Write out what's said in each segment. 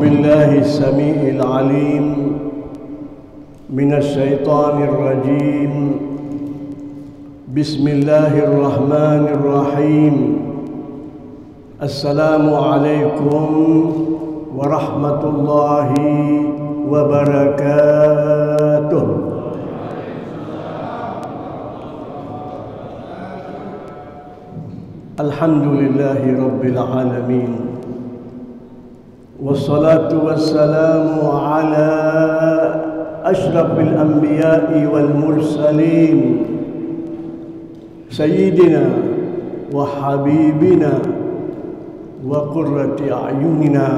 بالله السميع العليم من الشيطان الرجيم. بسم الله الرحمن الرحيم. السلام عليكم ورحمة الله وبركاته. الحمد لله رب العالمين، والصلاة والسلام على أشرف الأنبياء والمرسلين سيدنا وحبيبنا وقرة أعيننا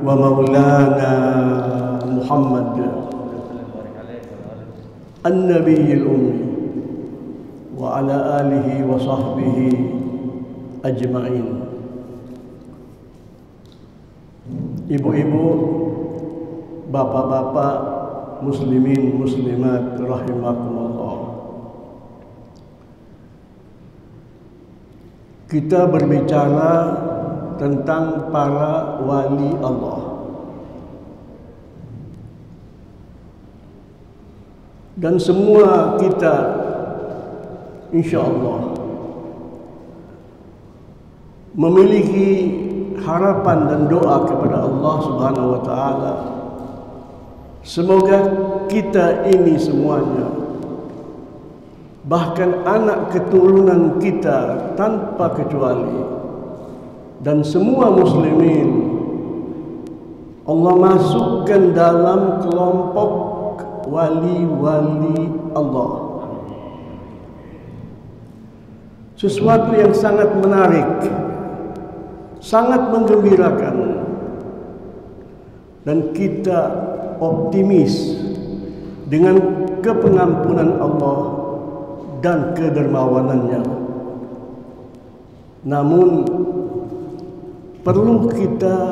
ومولانا محمد النبي الأمي وعلى آله وصحبه أجمعين. Ibu-ibu, bapak-bapak, muslimin, muslimat, rahimakumullah. Kita berbicara tentang para wali Allah. Dan semua kita insya-Allah memiliki harapan dan doa kepada Allah Subhanahu wa taala. Semoga kita ini semuanya, bahkan anak keturunan kita tanpa kecuali, dan semua muslimin, Allah masukkan dalam kelompok wali-wali Allah. Sesuatu yang sangat menarik, sangat menggembirakan, dan kita optimis dengan kepengampunan Allah dan kedermawanannya. Namun perlu kita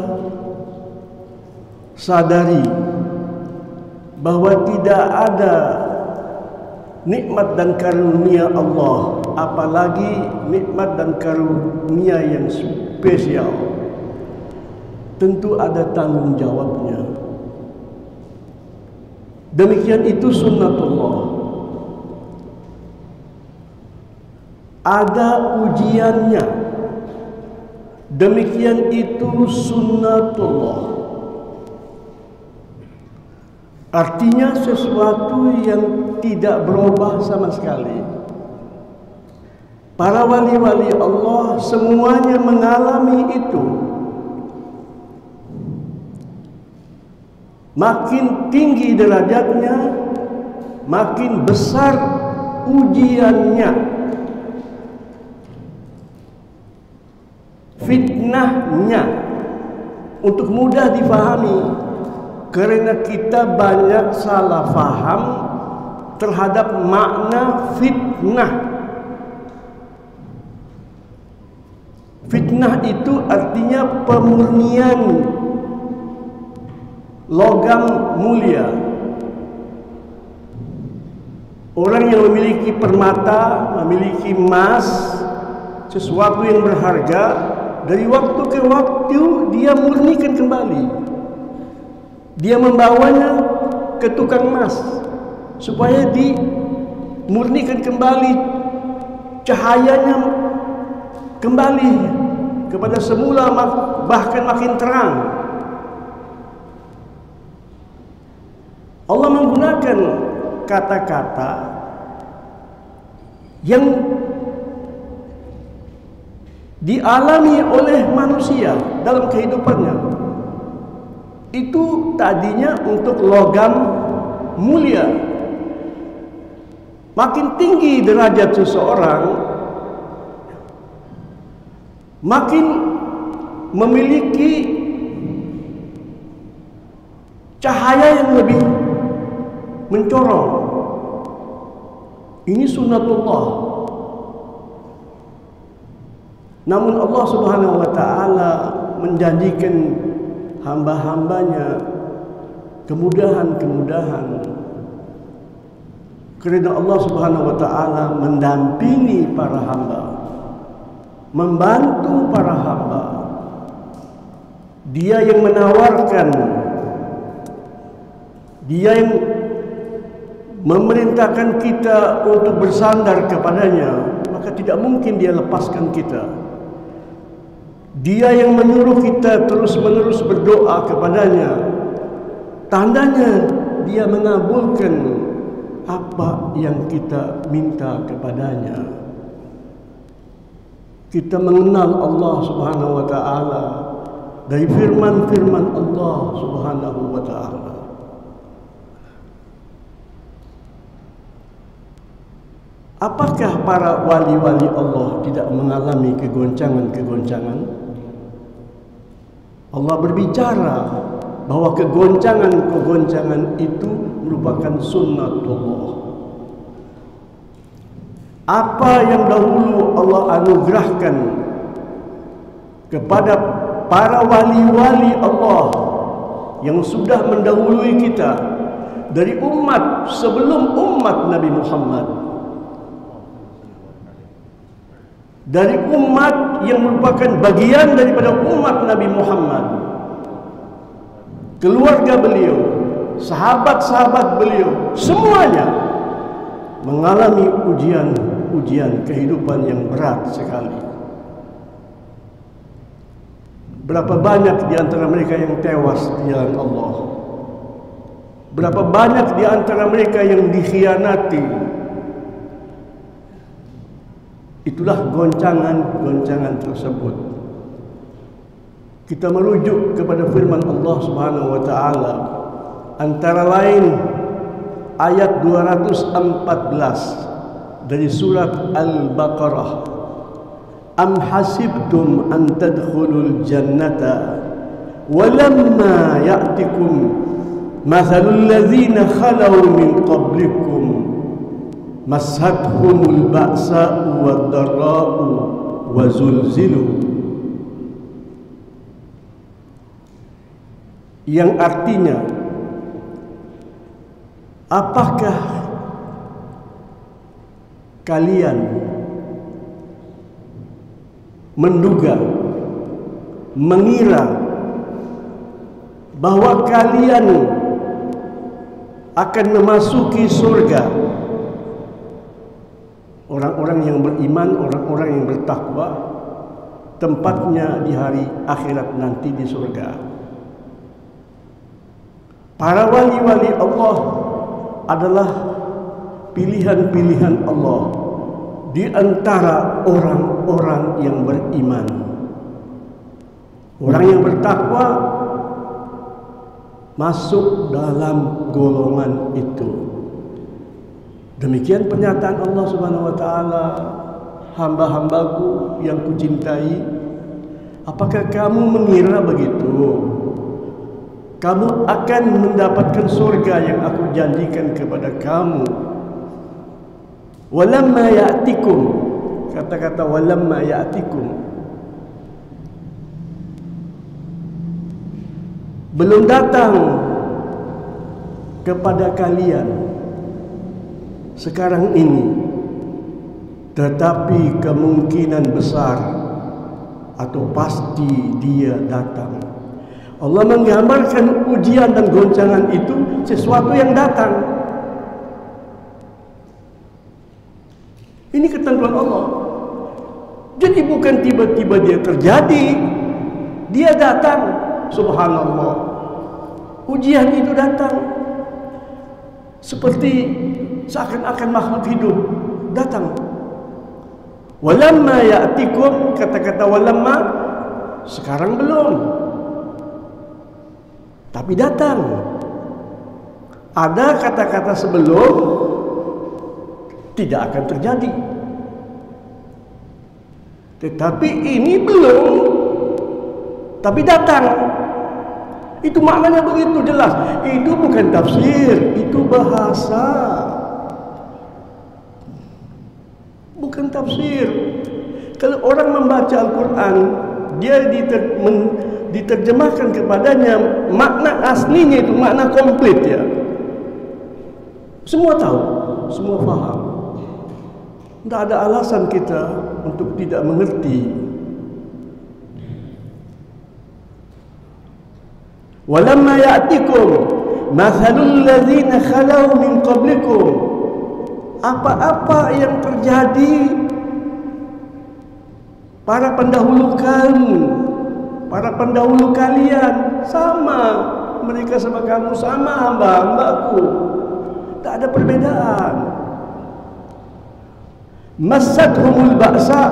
sadari bahwa tidak ada nikmat dan karunia Allah, apalagi nikmat dan karunia yang spesial, tentu ada tanggung jawabnya. Demikian itu sunnatullah. Ada ujiannya. Demikian itu sunnatullah. Artinya sesuatu yang tidak berubah sama sekali. Para wali-wali Allah semuanya mengalami itu. Makin tinggi derajatnya, makin besar ujiannya, fitnahnya. Untuk mudah difahami, karena kita banyak salah faham terhadap makna fitnah. Fitnah itu artinya pemurnian logam mulia. Orang yang memiliki permata, memiliki emas, sesuatu yang berharga, dari waktu ke waktu dia murnikan kembali. Dia membawanya ke tukang emas supaya dimurnikan kembali, cahayanya kembali kepada semula, bahkan makin terang. Allah menggunakan kata-kata yang dialami oleh manusia dalam kehidupannya. Itu tadinya untuk logam mulia. Makin tinggi derajat seseorang, makin memiliki cahaya yang lebih mencorong. Ini sunnatullah. Namun Allah Subhanahu wa taala menjanjikan hamba-hambanya kemudahan-kemudahan. Karena Allah Subhanahu wa taala mendampingi para hamba, membantu para hamba Dia yang menawarkan, Dia yang memerintahkan kita untuk bersandar kepadanya, maka tidak mungkin Dia lepaskan kita. Dia yang menyuruh kita terus-menerus berdoa kepadanya, tandanya Dia mengabulkan apa yang kita minta kepadanya. Kita mengenal Allah Subhanahu wa taala dari firman-firman Allah Subhanahu wa taala. Apakah para wali-wali Allah tidak mengalami kegoncangan-kegoncangan? Allah berbicara bahwa kegoncangan-kegoncangan itu merupakan sunnatullah. Apa yang dahulu Allah anugerahkan kepada para wali-wali Allah yang sudah mendahului kita dari umat sebelum umat Nabi Muhammad, dari umat yang merupakan bagian daripada umat Nabi Muhammad, keluarga beliau, sahabat-sahabat beliau, semuanya mengalami ujian kehidupan yang berat sekali. Berapa banyak di antara mereka yang tewas di jalan Allah? Berapa banyak di antara mereka yang dikhianati? Itulah goncangan-goncangan tersebut. Kita merujuk kepada firman Allah Subhanahu wa taala, antara lain ayat 214 dari surat Al-Baqarah. Am hasibtum an tadkhulul jannata walamma ya'tikum mathalul ladzina khalau min qablikum massathumul ba'sa'u wad-dharra'u wa zulzilu. Yang artinya, apakah kalian menduga, mengira bahwa kalian akan memasuki surga? Orang-orang yang beriman, orang-orang yang bertakwa, tempatnya di hari akhirat nanti di surga. Para wali-wali Allah adalah pilihan-pilihan Allah di antara orang-orang yang beriman. Orang yang bertakwa masuk dalam golongan itu. Demikian pernyataan Allah Subhanahu wa taala, hamba-hambaku yang kucintai, apakah kamu mengira begitu? Kamu akan mendapatkan surga yang aku janjikan kepada kamu. Walamma ya'tikum, kata-kata walamma ya'tikum, belum datang kepada kalian sekarang ini, tetapi kemungkinan besar atau pasti dia datang. Allah menggambarkan ujian dan goncangan itu sesuatu yang datang. Ini ketentuan Allah. Jadi bukan tiba-tiba dia terjadi, dia datang. Subhanallah. Ujian itu datang seperti seakan-akan makhluk hidup datang. Walamma ya'tikum, kata-kata walamma, sekarang belum, tapi datang. Ada kata-kata sebelum, tidak akan terjadi. Tetapi ini belum, tapi datang. Itu maknanya begitu jelas. Itu bukan tafsir, itu bahasa. Bukan tafsir. Kalau orang membaca Al-Quran, dia diterjemahkan kepadanya makna aslinya, itu makna komplit ya. Semua tahu, semua faham. Tidak ada alasan kita untuk tidak mengerti. Walamma ya'tikum mathalul ladzina khalau min qablikum. Apa-apa yang terjadi para pendahulu kamu, para pendahulu kalian, sama. Mereka sama kamu, sama hamba-hambaku. Tak ada perbedaan. Massathumul ba'sa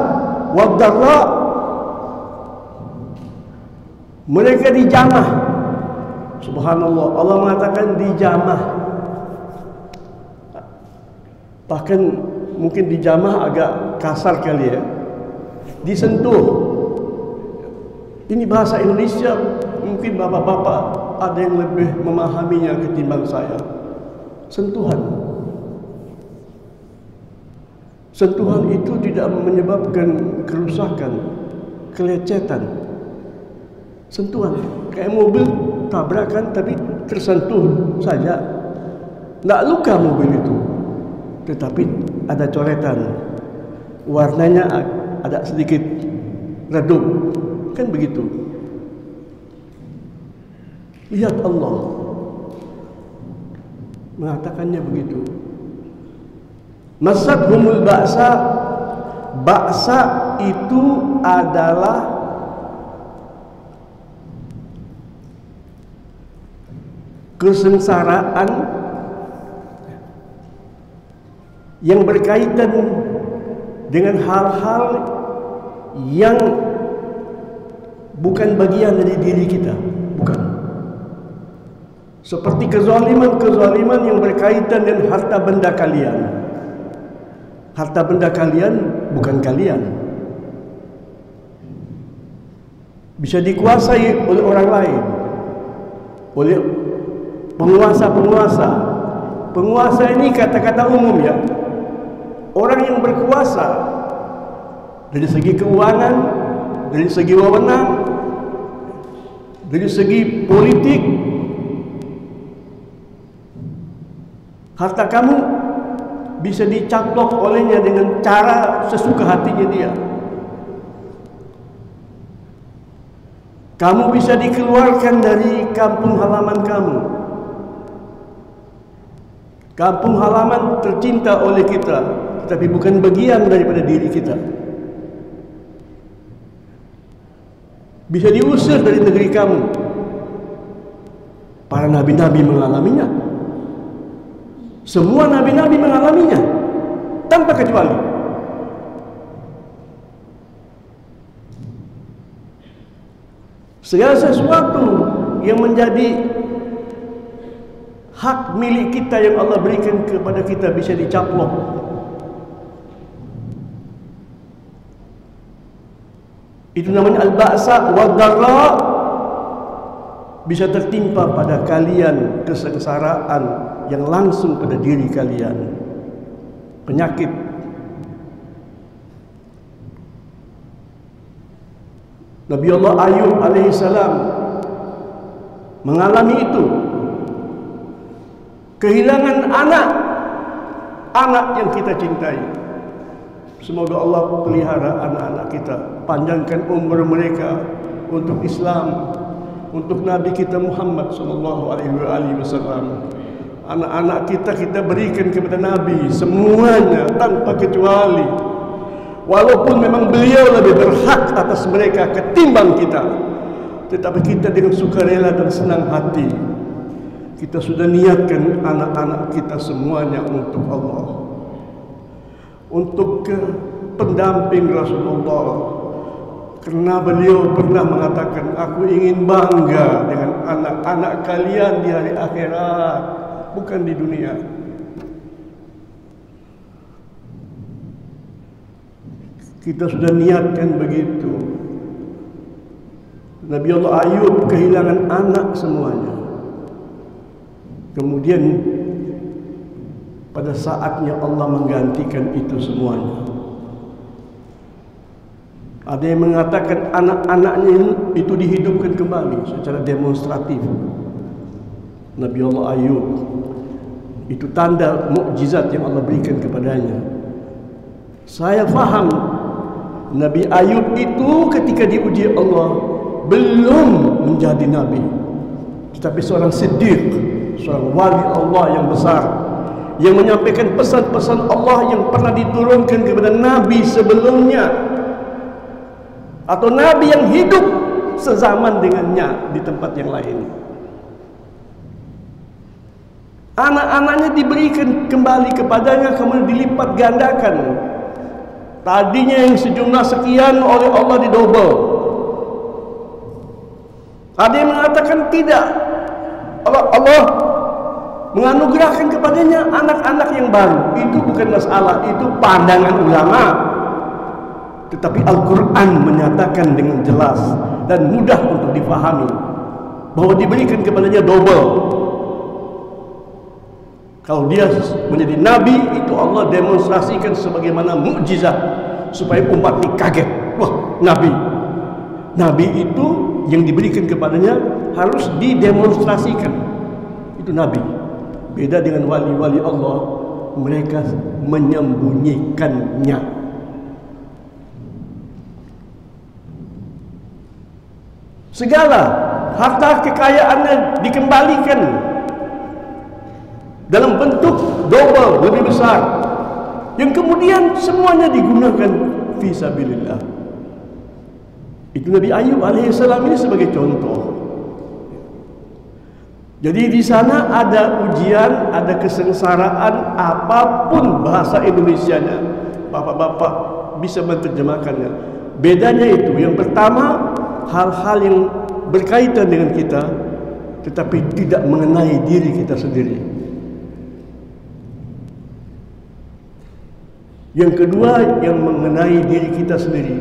wad-dharra. Mereka dijamah. Subhanallah, Allah mengatakan dijamah. Bahkan mungkin dijamah agak kasar kali ya. Disentuh. Ini bahasa Indonesia, mungkin bapak-bapak ada yang lebih memahaminya ketimbang saya. Sentuhan. Sentuhan itu tidak menyebabkan kerusakan, kelecetan. Sentuhan, kayak mobil tabrakan tapi tersentuh saja, tidak luka mobil itu, tetapi ada coretan, warnanya ada sedikit redup, kan begitu. Lihat Allah mengatakannya begitu. Massathumul ba'sa. Ba'sa itu adalah kesengsaraan yang berkaitan dengan hal-hal yang bukan bagian dari diri kita, bukan. Seperti kezaliman-kezaliman yang berkaitan dengan harta benda kalian. Harta benda kalian bukan kalian. Bisa dikuasai oleh orang lain, oleh penguasa-penguasa. Penguasa ini kata-kata umum ya. Orang yang berkuasa dari segi keuangan, dari segi wewenang, dari segi politik. Harta kamu bisa dicaplok olehnya dengan cara sesuka hatinya dia. Kamu bisa dikeluarkan dari kampung halaman kamu. Kampung halaman tercinta oleh kita, tetapi bukan bagian daripada diri kita. Bisa diusir dari negeri kamu. Para nabi-nabi mengalaminya. Semua nabi-nabi mengalaminya tanpa kecuali. Segala sesuatu yang menjadi hak milik kita yang Allah berikan kepada kita bisa dicaplok. Itu namanya al-ba'sa wad-dharra. Bisa tertimpa pada kalian kesengsaraan yang langsung pada diri kalian. Penyakit. Nabi Allah Ayub alaihissalam mengalami itu. Kehilangan anak yang kita cintai. Semoga Allah pelihara anak-anak kita, panjangkan umur mereka untuk Islam, untuk Nabi kita Muhammad sallallahu alaihi wasallam. Anak-anak kita berikan kepada Nabi semuanya tanpa kecuali. Walaupun memang beliau lebih berhak atas mereka ketimbang kita, tetapi kita dengan sukarela dan senang hati kita sudah niatkan anak-anak kita semuanya untuk Allah, untuk pendamping Rasulullah. Karena beliau pernah mengatakan, aku ingin bangga dengan anak-anak kalian di hari akhirat, bukan di dunia. Kita sudah niatkan begitu. Nabi Allah Ayub kehilangan anak semuanya. Kemudian pada saatnya Allah menggantikan itu semuanya. Ada yang mengatakan anak-anaknya itu dihidupkan kembali secara demonstratif. Nabi Allah Ayub, itu tanda mukjizat yang Allah berikan kepadanya. Saya faham Nabi Ayub itu ketika diuji Allah belum menjadi nabi. tetapi seorang siddiq, seorang wali Allah yang besar, yang menyampaikan pesan-pesan Allah yang pernah diturunkan kepada Nabi sebelumnya, atau Nabi yang hidup sezaman dengannya di tempat yang lain. Anak-anaknya diberikan kembali kepadanya, kemudian dilipat gandakan. Tadinya yang sejumlah sekian oleh Allah didobel. Ada yang mengatakan tidak, Allah menganugerahkan kepadanya anak-anak yang baru. Itu bukan masalah, itu pandangan ulama. Tetapi Al-Quran menyatakan dengan jelas dan mudah untuk difahami bahwa diberikan kepadanya double. Kalau dia menjadi nabi, itu Allah demonstrasikan sebagaimana mukjizat supaya umat ini kaget. Wah, nabi. Nabi itu yang diberikan kepadanya harus didemonstrasikan. Itu nabi. Beda dengan wali-wali Allah, mereka menyembunyikannya. Segala harta kekayaannya dikembalikan dalam bentuk double, lebih besar, yang kemudian semuanya digunakan fisabilillah. Itu Nabi Ayub alaihissalam ini sebagai contoh. Jadi di sana ada ujian, ada kesengsaraan, apapun bahasa Indonesianya, bapak-bapak bisa menerjemahkannya. Bedanya itu, yang pertama, hal-hal yang berkaitan dengan kita, tetapi tidak mengenai diri kita sendiri. Yang kedua, yang mengenai diri kita sendiri,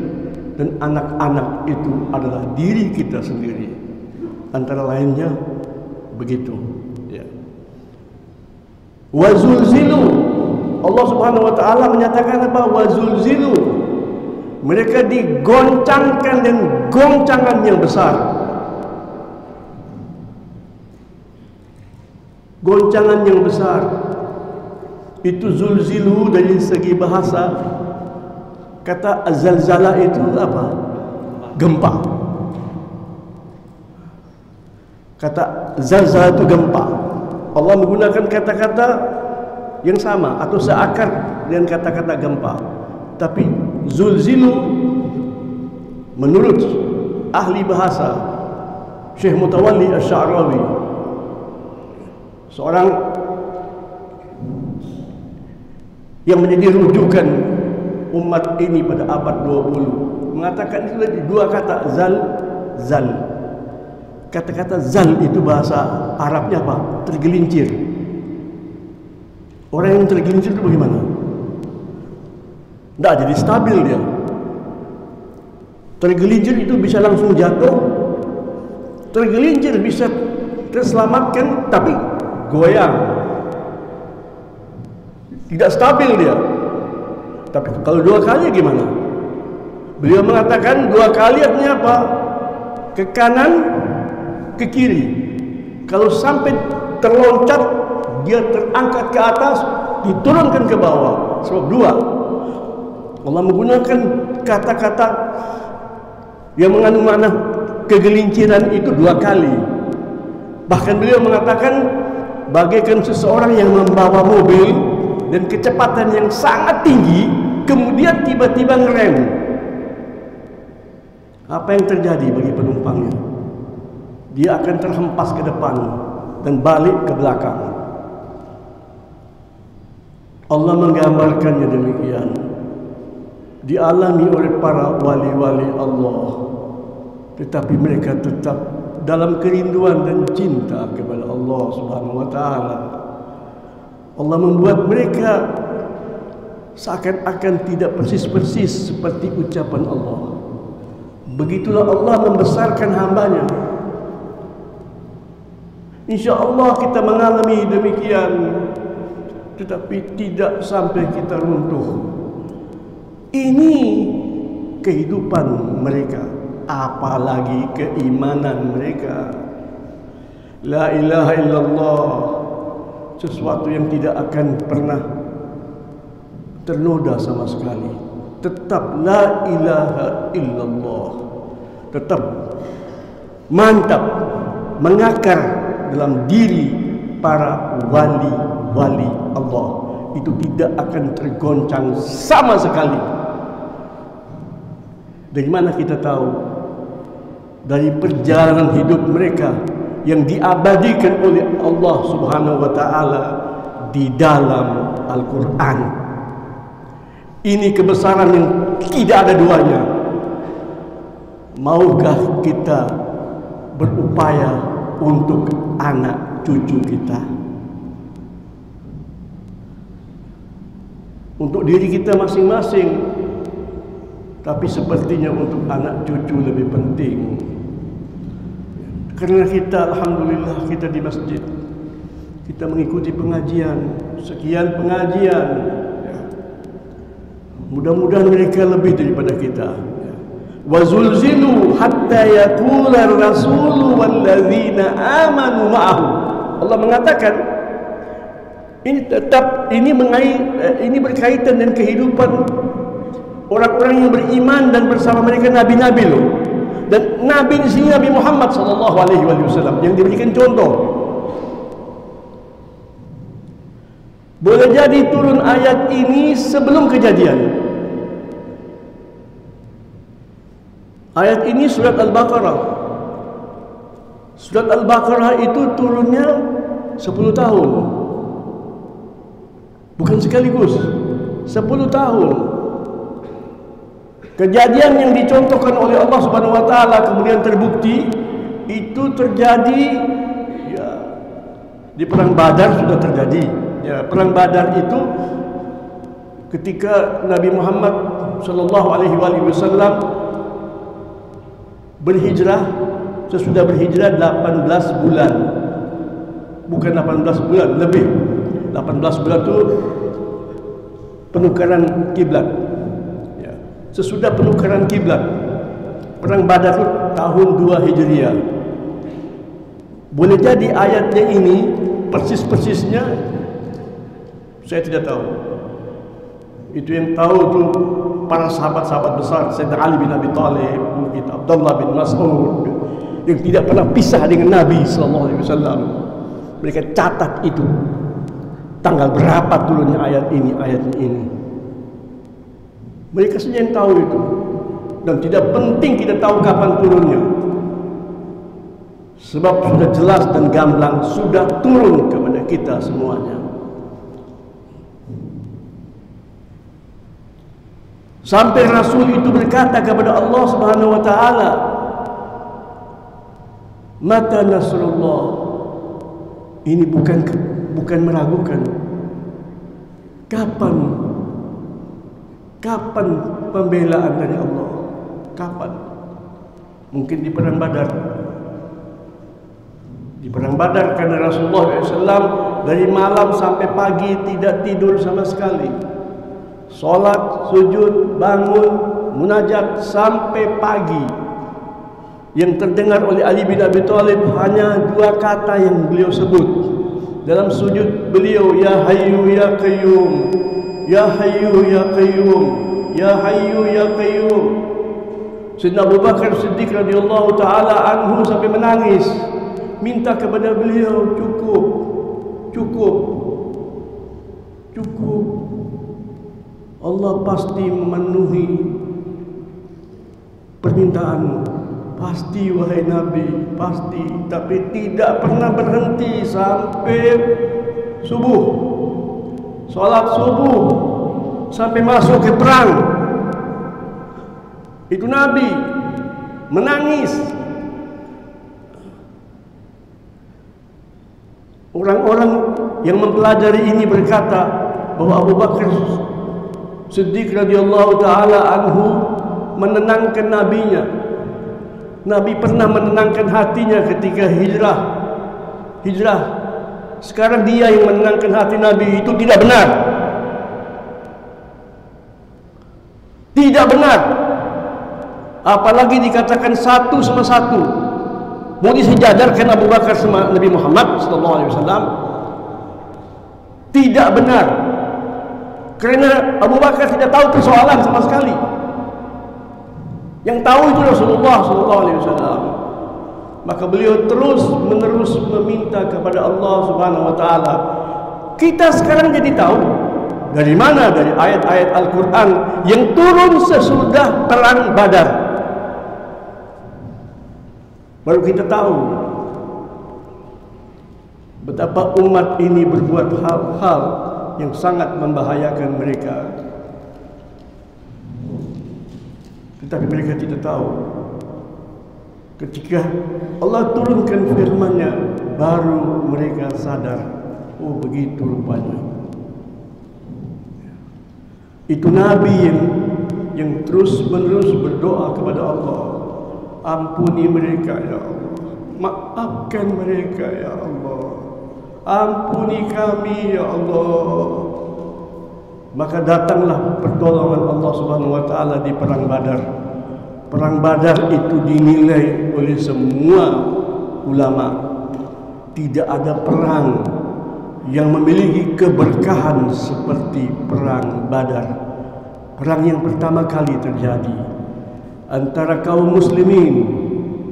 dan anak-anak itu adalah diri kita sendiri. Antara lainnya begitu, ya. Wazulzilu, Allah Subhanahu wa taala menyatakan apa? Wazulzilu, mereka digoncangkan dan goncangan yang besar. Goncangan yang besar itu zulzilu dari segi bahasa. Kata zalzala itu apa? Gempa. Kata zalzala itu gempa. Allah menggunakan kata-kata yang sama atau seakar dengan kata-kata gempa. Tapi zulzilu menurut ahli bahasa Syekh Mutawalli Asy-Sya'rawi, seorang yang menjadi rujukan umat ini pada abad 20, mengatakan itu dari dua kata, zal. Kata-kata zal itu bahasa Arabnya apa? Tergelincir. Orang yang tergelincir itu bagaimana? Tidak jadi stabil dia. Tergelincir itu bisa langsung jatuh. Tergelincir bisa terselamatkan, tapi goyang. Tidak stabil dia. Tapi kalau dua kali gimana? Beliau mengatakan dua kali artinya apa? Ke kanan, ke kiri. Kalau sampai terloncat, dia terangkat ke atas, diturunkan ke bawah. Sebab dua. Allah menggunakan kata-kata yang mengandung makna kegelinciran itu dua kali. Bahkan beliau mengatakan bagaikan seseorang yang membawa mobil dan kecepatan yang sangat tinggi, kemudian tiba-tiba ngerem. Apa yang terjadi bagi penumpangnya? Dia akan terhempas ke depan dan balik ke belakang. Allah menggambarkannya demikian, dialami oleh para wali-wali Allah, tetapi mereka tetap dalam kerinduan dan cinta kepada Allah Subhanahu wa taala. Allah membuat mereka seakan-akan tidak persis-persis seperti ucapan Allah. Begitulah Allah membesarkan hambanya. Insya Allah kita mengalami demikian, tetapi tidak sampai kita runtuh. Ini kehidupan mereka, apalagi keimanan mereka. La ilaha illallah, sesuatu yang tidak akan pernah ternoda sama sekali. Tetap la ilaha illallah, tetap mantap, mengakar dalam diri para wali-wali Allah. Itu tidak akan tergoncang sama sekali. Dari mana kita tahu? Dari perjalanan hidup mereka yang diabadikan oleh Allah Subhanahu wa taala di dalam Al-Qur'an. Ini kebesaran yang tidak ada duanya. Maukah kita berupaya untuk anak cucu kita? Untuk diri kita masing-masing, tapi sepertinya untuk anak cucu lebih penting. Karena kita, alhamdulillah, kita di masjid, kita mengikuti pengajian, sekian pengajian, ya. Mudah-mudahan mereka lebih daripada kita. Wa zulzilu hatta yaqula ar-rasulu walladzina amanu ma'ahu. Allah mengatakan ini berkaitan dengan kehidupan orang-orang yang beriman dan bersama mereka nabi-nabi loh. Dan nabi di sini Nabi Muhammad sallallahu alaihi wasallam yang diberikan contoh. Boleh jadi turun ayat ini sebelum kejadian. Ayat ini surat Al-Baqarah. Surat Al-Baqarah itu turunnya 10 tahun. Bukan sekaligus, 10 tahun. Kejadian yang dicontohkan oleh Allah Subhanahu wa taala kemudian terbukti itu terjadi ya, di perang Badar sudah terjadi. Ya, perang Badar itu ketika Nabi Muhammad sallallahu alaihi wasallam berhijrah, sesudah berhijrah 18 bulan. Bukan 18 bulan, lebih. 18 bulan itu penukaran kiblat. Ya. Sesudah penukaran kiblat, perang Badar itu tahun 2 Hijriah. Boleh jadi ayatnya ini persis-persisnya saya tidak tahu. Itu yang tahu itu para sahabat-sahabat besar, Sayyidina Ali bin Abi Thalib, Abdullah bin Mas'ud, yang tidak pernah pisah dengan Nabi sallallahu alaihi wasallam. Mereka catat itu. Tanggal berapa turunnya ayat ini. Mereka saja yang tahu itu. Dan tidak penting kita tahu kapan turunnya. Sebab sudah jelas dan gamblang, sudah turun kepada kita semuanya. Sampai Rasul itu berkata kepada Allah Subhanahu wa taala, "Mata nasrullah." Ini bukan meragukan. Kapan pembelaan dari Allah? Kapan? Mungkin di perang Badar. Di perang Badar karena Rasulullah SAW dari malam sampai pagi tidak tidur sama sekali. Salat, sujud, bangun, munajat sampai pagi. Yang terdengar oleh Ali bin Abi Thalib hanya 2 kata yang beliau sebut dalam sujud beliau, ya hayyu ya qayyum, ya hayyu ya qayyum, ya hayyu ya qayyum. Sayyidina Abu Bakar Siddiq radhiyallahu taala anhu sampai menangis, minta kepada beliau, cukup. Allah pasti memenuhi permintaanmu. Pasti wahai Nabi, pasti. Tapi tidak pernah berhenti sampai subuh, sholat subuh, sampai masuk ke perang. Itu Nabi menangis. Orang-orang yang mempelajari ini berkata bahwa Abu Bakar Siddiq radhiyallahu taala anhu menenangkan nabinya. Nabi pernah menenangkan hatinya ketika hijrah. Sekarang dia yang menenangkan hati Nabi. Itu tidak benar. Tidak benar. Apalagi dikatakan satu sama satu. Mau disejajarkan Abu Bakar sama Nabi Muhammad SAW. Tidak benar. Karena Abu Bakar tidak tahu persoalan sama sekali. Yang tahu itu Rasulullah SAW. Maka beliau terus menerus meminta kepada Allah Subhanahu wa taala. Kita sekarang jadi tahu dari mana? Dari ayat-ayat Al-Quran yang turun sesudah perang Badar. Baru kita tahu betapa umat ini berbuat hal-hal yang sangat membahayakan mereka. Tetapi mereka tidak tahu. Ketika Allah turunkan firman-Nya, baru mereka sadar, oh begitu rupanya. Itu Nabi yang terus-menerus berdoa kepada Allah, ampuni mereka ya Allah, maafkan mereka ya Allah, ampuni kami ya Allah. Maka datanglah pertolongan Allah Subhanahu wa taala di perang Badar. Perang Badar itu dinilai oleh semua ulama, tidak ada perang yang memiliki keberkahan seperti perang Badar. Perang yang pertama kali terjadi antara kaum muslimin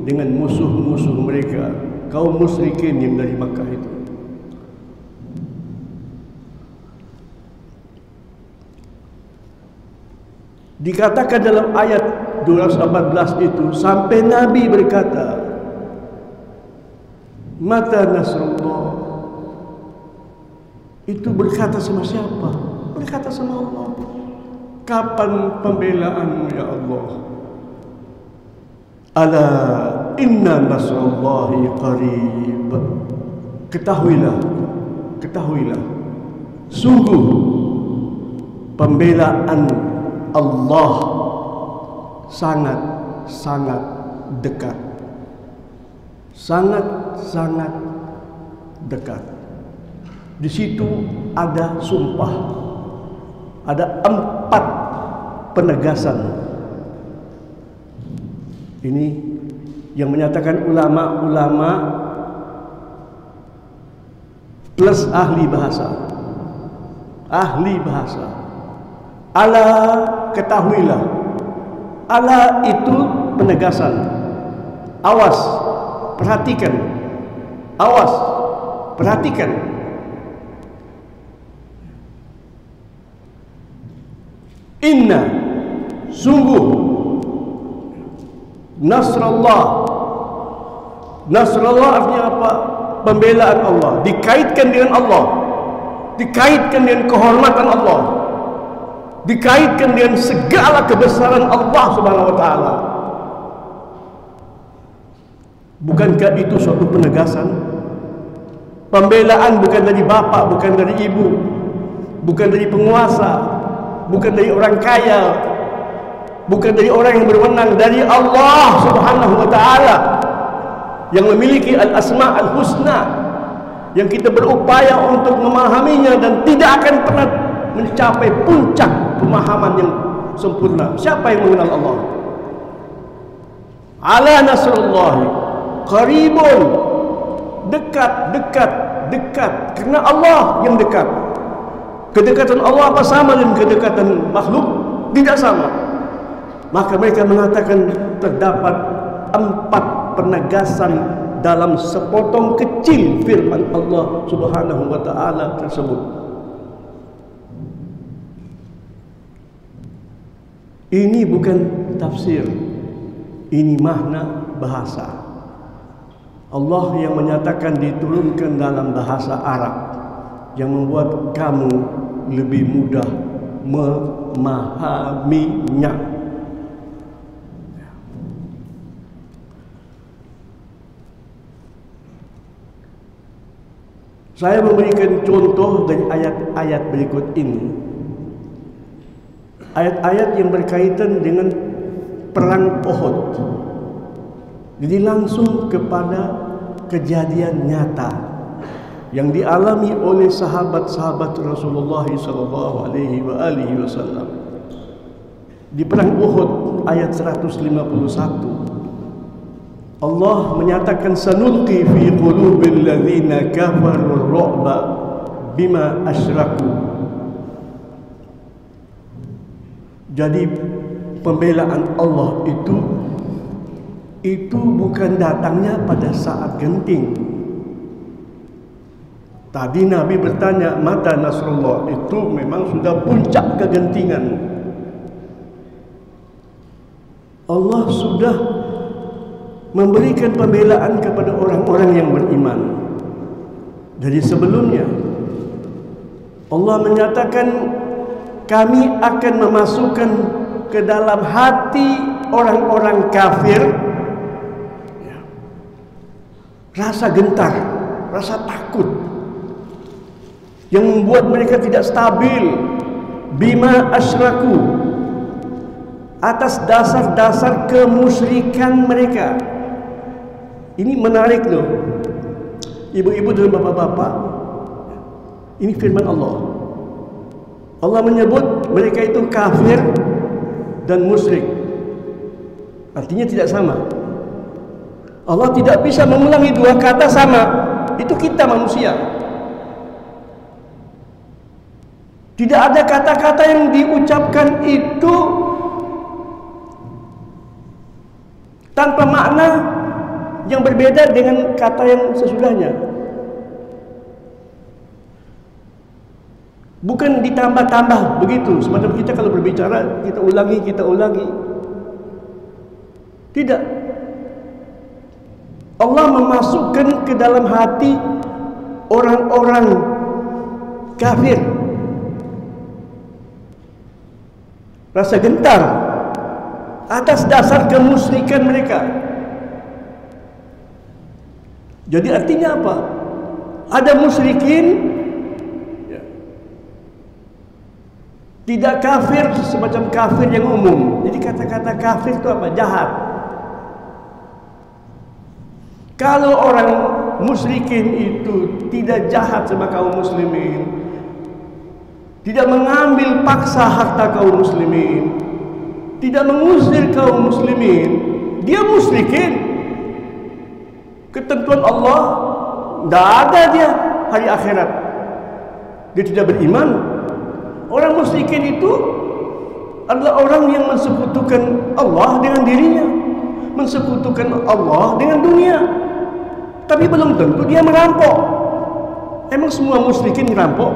dengan musuh-musuh mereka, kaum musyrikin yang dari Makkah itu. Dikatakan dalam ayat 214 itu, sampai Nabi berkata, mata nasrullah. Itu berkata sama siapa? Berkata sama Allah. Kapan pembelaanmu ya Allah? Ala inna nasrullahi qarib. Ketahuilah, ketahuilah, sungguh pembelaan Allah sangat-sangat dekat. Sangat-sangat dekat. Di situ ada sumpah, ada 4 penegasan. Ini yang menyatakan ulama-ulama plus ahli bahasa. Ahli bahasa. Ala, ketahuilah. Ala itu penegasan. Awas, perhatikan. Awas, perhatikan. Inna, sungguh, Nasrullah. Nasrullah artinya apa? Pembelaan Allah. Dikaitkan dengan Allah, dikaitkan dengan kehormatan Allah, dikaitkan dengan segala kebesaran Allah Subhanahu wa taala. Bukankah itu suatu penegasan? Pembelaan bukan dari bapak, bukan dari ibu, bukan dari penguasa, bukan dari orang kaya, bukan dari orang yang berwenang, dari Allah Subhanahu wa taala yang memiliki al-asma al-husna, yang kita berupaya untuk memahaminya dan tidak akan pernah mencapai puncak pemahaman yang sempurna. Siapa yang mengenal Allah? Ala nasrullah qaribun, dekat, dekat, dekat, karena Allah yang dekat. Kedekatan Allah apa sama dengan kedekatan makhluk? Tidak sama. Maka mereka mengatakan terdapat 4 penegasan dalam sepotong kecil firman Allah Subhanahu wa taala tersebut. Ini bukan tafsir, ini makna bahasa. Allah yang menyatakan diturunkan dalam bahasa Arab yang membuat kamu lebih mudah memahaminya. Saya memberikan contoh dari ayat-ayat berikut ini. Ayat-ayat yang berkaitan dengan perang Uhud. Jadi langsung kepada kejadian nyata yang dialami oleh sahabat-sahabat Rasulullah SAW. Di perang Uhud ayat 151, Allah menyatakan sanulqi fi qulubil ladzina kafaru ar-ru'ba bima asyraku. Jadi pembelaan Allah itu bukan datangnya pada saat genting. Tadi Nabi bertanya, mata Nasrullah, itu memang sudah puncak kegentingan. Allah sudah memberikan pembelaan kepada orang-orang yang beriman. Dari sebelumnya Allah menyatakan, kami akan memasukkan ke dalam hati orang-orang kafir rasa gentar, rasa takut yang membuat mereka tidak stabil. Bima asyraku, atas dasar-dasar kemusyrikan mereka. Ini menarik loh, ibu-ibu dan bapak-bapak. Ini firman Allah. Allah menyebut mereka itu kafir dan musyrik. Artinya tidak sama. Allah tidak bisa mengulangi dua kata sama. Itu kita manusia. Tidak ada kata-kata yang diucapkan itu tanpa makna yang berbeda dengan kata yang sesudahnya. Bukan ditambah-tambah begitu. Semacam kita kalau berbicara, kita ulangi. Tidak. Allah memasukkan ke dalam hati orang-orang kafir rasa gentar atas dasar kemusyrikan mereka. Jadi artinya apa? Ada musyrikin tidak kafir semacam kafir yang umum. Jadi kata-kata kafir itu apa? Jahat. Kalau orang musyrikin itu tidak jahat sama kaum muslimin, tidak mengambil paksa harta kaum muslimin, tidak mengusir kaum muslimin, dia musyrikin. Ketentuan Allah, tidak ada dia hari akhirat. Dia tidak beriman. Orang musyrikin itu adalah orang yang mensekutukan Allah dengan dirinya, mensekutukan Allah dengan dunia. Tapi belum tentu dia merampok. Emang semua musyrikin merampok?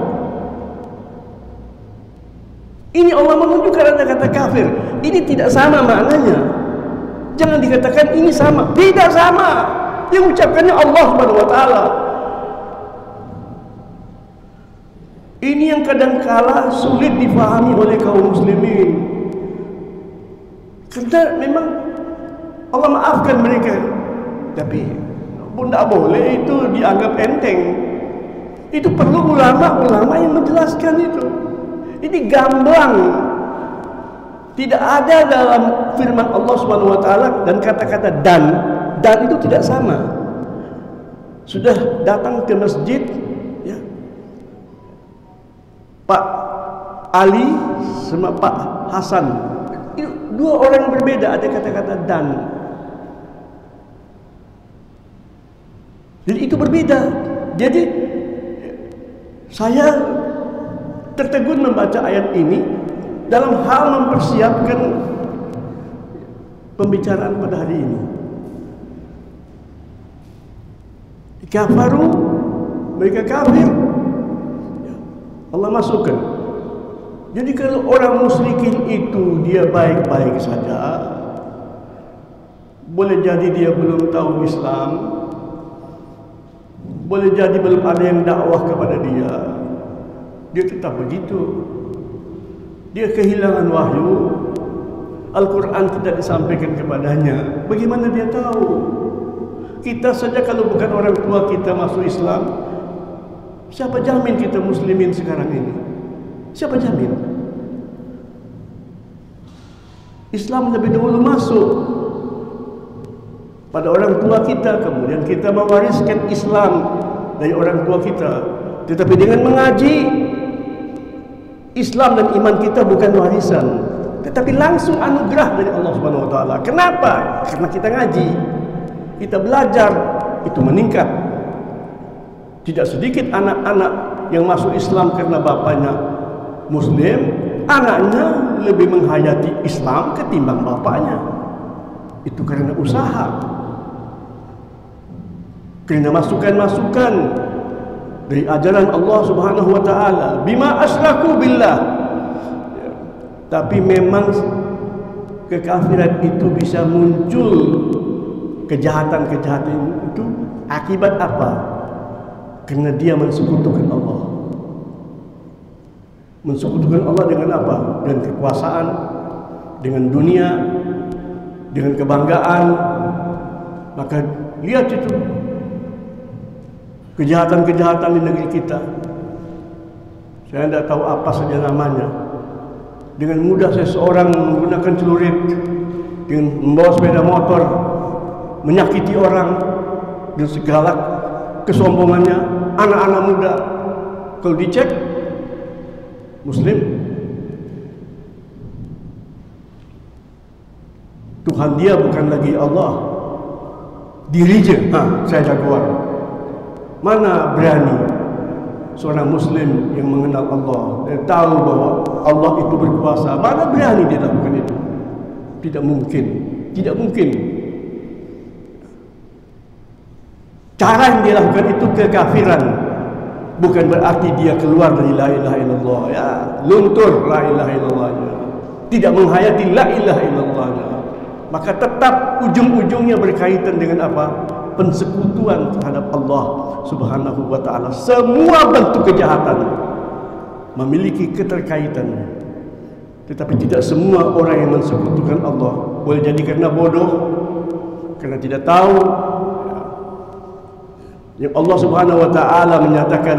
Ini Allah menunjukkan ada kata kafir. Ini tidak sama maknanya. Jangan dikatakan ini sama. Tidak sama. Yang ucapkannya Allah Subhanahu wa taala. Ini yang kadangkala sulit difahami oleh kaum muslimin. Karena memang Allah maafkan mereka. Tapi pun tidak boleh itu dianggap enteng. Itu perlu ulama-ulama yang menjelaskan itu. Ini gamblang. Tidak ada dalam firman Allah Subhanahu wa taala dan kata-kata dan itu tidak sama. Sudah datang ke masjid ya, Pak Ali sama Pak Hasan, itu dua orang berbeda, ada kata-kata dan. Jadi itu berbeda. Jadi saya tertegun membaca ayat ini dalam hal mempersiapkan pembicaraan pada hari ini. Kafaru, mereka kafir, Allah masukkan. Jadi kalau orang musyrikin itu dia baik-baik saja, boleh jadi dia belum tahu Islam, boleh jadi belum ada yang dakwah kepada dia, dia tetap begitu. Dia kehilangan wahyu, Al-Quran tidak disampaikan kepadanya. Bagaimana dia tahu? Kita saja kalau bukan orang tua kita masuk Islam, siapa jamin kita muslimin sekarang ini? Siapa jamin? Islam lebih dahulu masuk pada orang tua kita, kemudian kita mewariskan Islam dari orang tua kita. Tetapi dengan mengaji, Islam dan iman kita bukan warisan, tetapi langsung anugerah dari Allah Subhanahu wa taala. Kenapa? Karena kita ngaji, kita belajar, itu meningkat. Tidak sedikit anak-anak yang masuk Islam karena bapaknya Muslim, anaknya lebih menghayati Islam ketimbang bapaknya. Itu karena usaha, karena masukan-masukan dari ajaran Allah Subhanahu wa taala. Bima asyraku billah. Tapi memang kekafiran itu bisa muncul, kejahatan-kejahatan itu akibat apa? Karena dia mensekutukan Allah. Mensekutukan Allah dengan apa? Dengan kekuasaan, dengan dunia, dengan kebanggaan. Maka lihat itu kejahatan-kejahatan di negeri kita. Saya tidak tahu apa saja namanya. Dengan mudah seseorang menggunakan celurit, dengan membawa sepeda motor, menyakiti orang dengan segala kesombongannya. Anak-anak muda, kalau dicek Muslim, Tuhan dia bukan lagi Allah, dirinya. Saya jagoan. Mana berani seorang Muslim yang mengenal Allah, dia tahu bahwa Allah itu berkuasa, mana berani dia lakukan itu? Tidak mungkin, tidak mungkin. Cara yang dia lakukan itu kekafiran, bukan berarti dia keluar dari la ilaha illallah, ya, luntur la ilaha illallahnya, tidak menghayati la ilaha illallahnya. Maka tetap ujung-ujungnya berkaitan dengan apa? Persekutuan terhadap Allah Subhanahu wa taala. Semua bentuk kejahatan memiliki keterkaitan. Tetapi tidak semua orang yang mensekutukan Allah. Boleh jadi karena bodoh, karena tidak tahu. Yang Allah Subhanahu wa taala menyatakan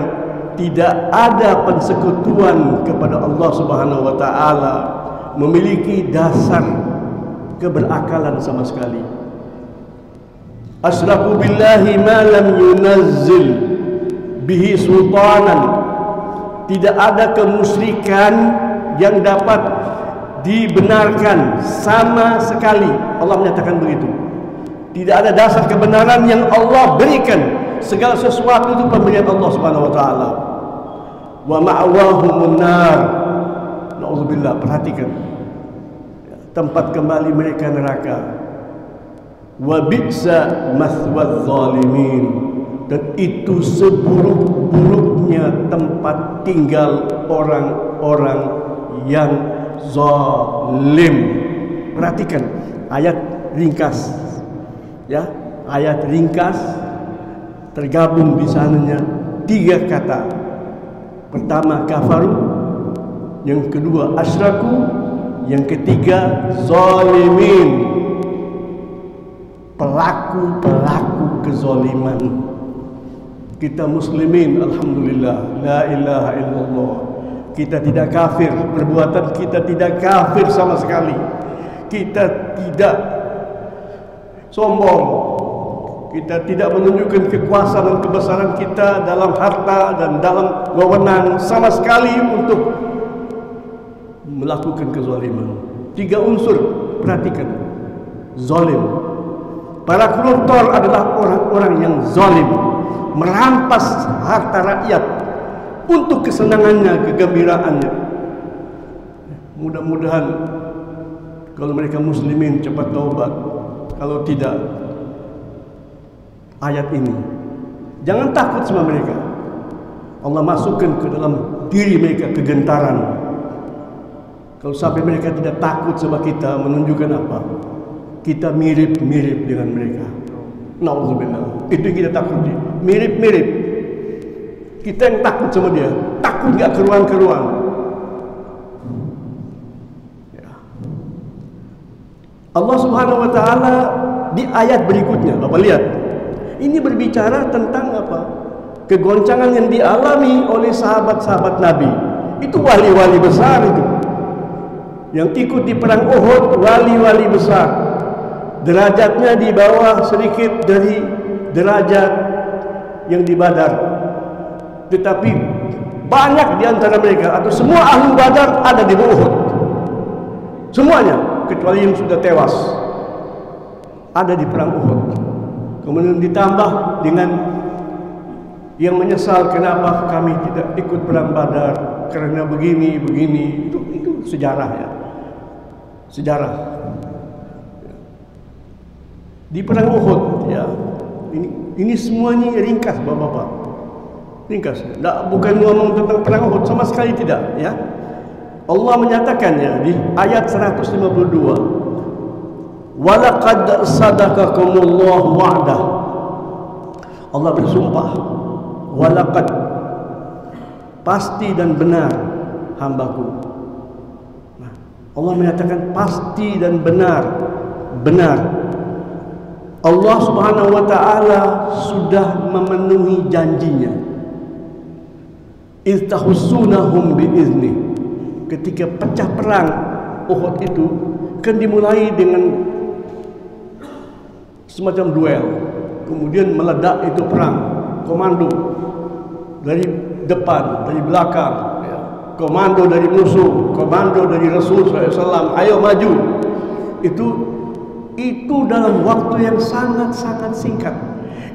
tidak ada persekutuan kepada Allah Subhanahu wa taala memiliki dasar keberakalan sama sekali. Asyraku billahi ma lam yunazzil bihi sultanan. Tidak ada kemusyrikan yang dapat dibenarkan sama sekali. Allah menyatakan begitu. Tidak ada dasar kebenaran yang Allah berikan. Segala sesuatu itu pemberian Allah Subhanahu wa taala. Wa ma'awahumun nar. Nauzubillah, perhatikan. Tempat kembali mereka neraka. Wa bi'sa mathwaz zalimin. Dan itu seburuk-buruknya tempat tinggal orang-orang yang zalim. Perhatikan ayat ringkas, ya, ayat ringkas tergabung di sananya 3 kata. Pertama kafaru, yang kedua asyraku, yang ketiga zalimin. Pelaku-pelaku kezaliman. Kita muslimin, alhamdulillah, la ilaha illallah. Kita tidak kafir, perbuatan kita tidak kafir sama sekali. Kita tidak sombong, kita tidak menunjukkan kekuasaan dan kebesaran kita dalam harta dan dalam wewenang sama sekali untuk melakukan kezaliman. 3 unsur, perhatikan. Zalim. Para koruptor adalah orang-orang yang zalim, merampas harta rakyat untuk kesenangannya, kegembiraannya. Mudah-mudahan kalau mereka muslimin cepat taubat. Kalau tidak, ayat ini jangan takut sama mereka. Allah masukkan ke dalam diri mereka kegentaran. Kalau sampai mereka tidak takut sama kita, menunjukkan apa? Kita mirip-mirip dengan mereka. Nauzubillah. Itu yang kita takuti. Mirip-mirip. Kita yang takut sama dia. Takut nggak keruan-keruan. Ya. Allah Subhanahu wa taala di ayat berikutnya, Bapak lihat. Ini berbicara tentang apa? Kegoncangan yang dialami oleh sahabat-sahabat Nabi. Itu wali-wali besar itu. Yang ikut di perang Uhud, wali-wali besar. Derajatnya di bawah sedikit dari derajat yang di Badar. Tetapi banyak di antara mereka atau semua ahli Badar ada di Uhud. Semuanya kecuali yang sudah tewas ada di perang Uhud. Kemudian ditambah dengan yang menyesal kenapa kami tidak ikut perang Badar karena begini. Itu sejarah, ya. Sejarah. di perang Uhud, ya. Ini semuanya ringkas, Bapak-bapak. Ringkas. Bukan ngomong tentang perang Uhud, sama sekali tidak, ya. Allah menyatakannya di ayat 152. Walaqad sadaqakumullah wa'dah. Allah bersumpah, walaqad, pasti dan benar hambaku. Nah, Allah menyatakan pasti dan benar. Allah Subhanahu wa ta'ala sudah memenuhi janjinya. Istahussunahum biizni. Ketika pecah perang Uhud itu kan dimulai dengan semacam duel, kemudian meledak itu perang, komando dari depan, dari belakang, ya. Komando dari musuh, komando dari Rasul SAW, ayo maju. Itu dalam waktu yang sangat-sangat singkat.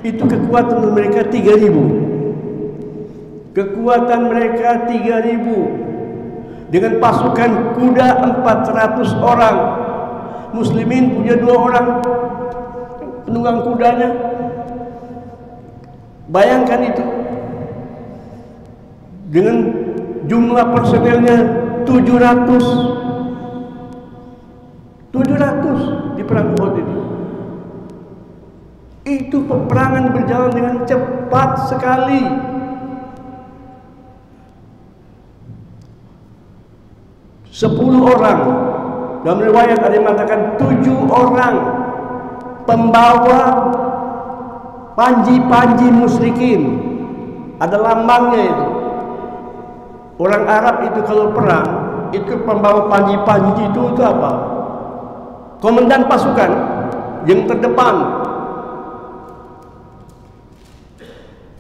Itu kekuatan mereka 3.000. Kekuatan mereka 3.000 dengan pasukan kuda 400 orang. Muslimin punya 2 orang penunggang kudanya. Bayangkan itu, dengan jumlah personelnya 700 di perang Uhud itu. Itu peperangan berjalan dengan cepat sekali. Sepuluh orang, dalam riwayat ada yang mengatakan 7 orang pembawa panji-panji musyrikin. Ada lambangnya itu. Orang Arab itu kalau perang, itu pembawa panji-panji itu apa? Komandan pasukan yang terdepan.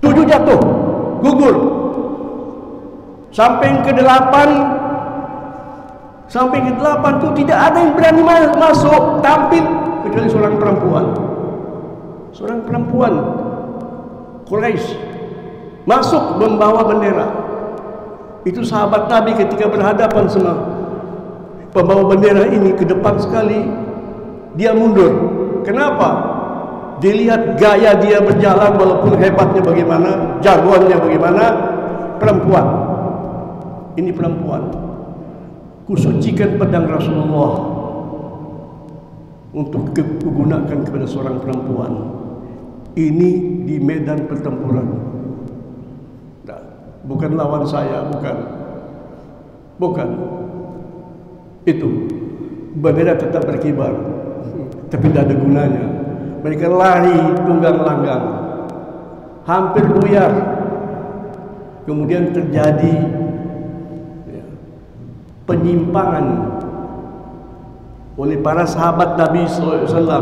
7 jatuh, gugur. Sampai ke 8 itu tidak ada yang berani masuk tampil kecuali seorang perempuan Quraisy masuk membawa bendera. Itu sahabat Nabi ketika berhadapan sama pembawa bendera ini ke depan sekali, dia mundur. Kenapa? Dilihat gaya dia berjalan, walaupun hebatnya bagaimana, jagoannya bagaimana, perempuan. Ini perempuan. Kusucikan pedang Rasulullah untuk digunakan kepada seorang perempuan. Ini di medan pertempuran. Nah, bukan lawan saya, bukan. Itu bendera tetap berkibar, tapi tidak ada gunanya. Mereka lari tunggang langgang, hampir buyar. Kemudian terjadi penyimpangan oleh para sahabat Nabi SAW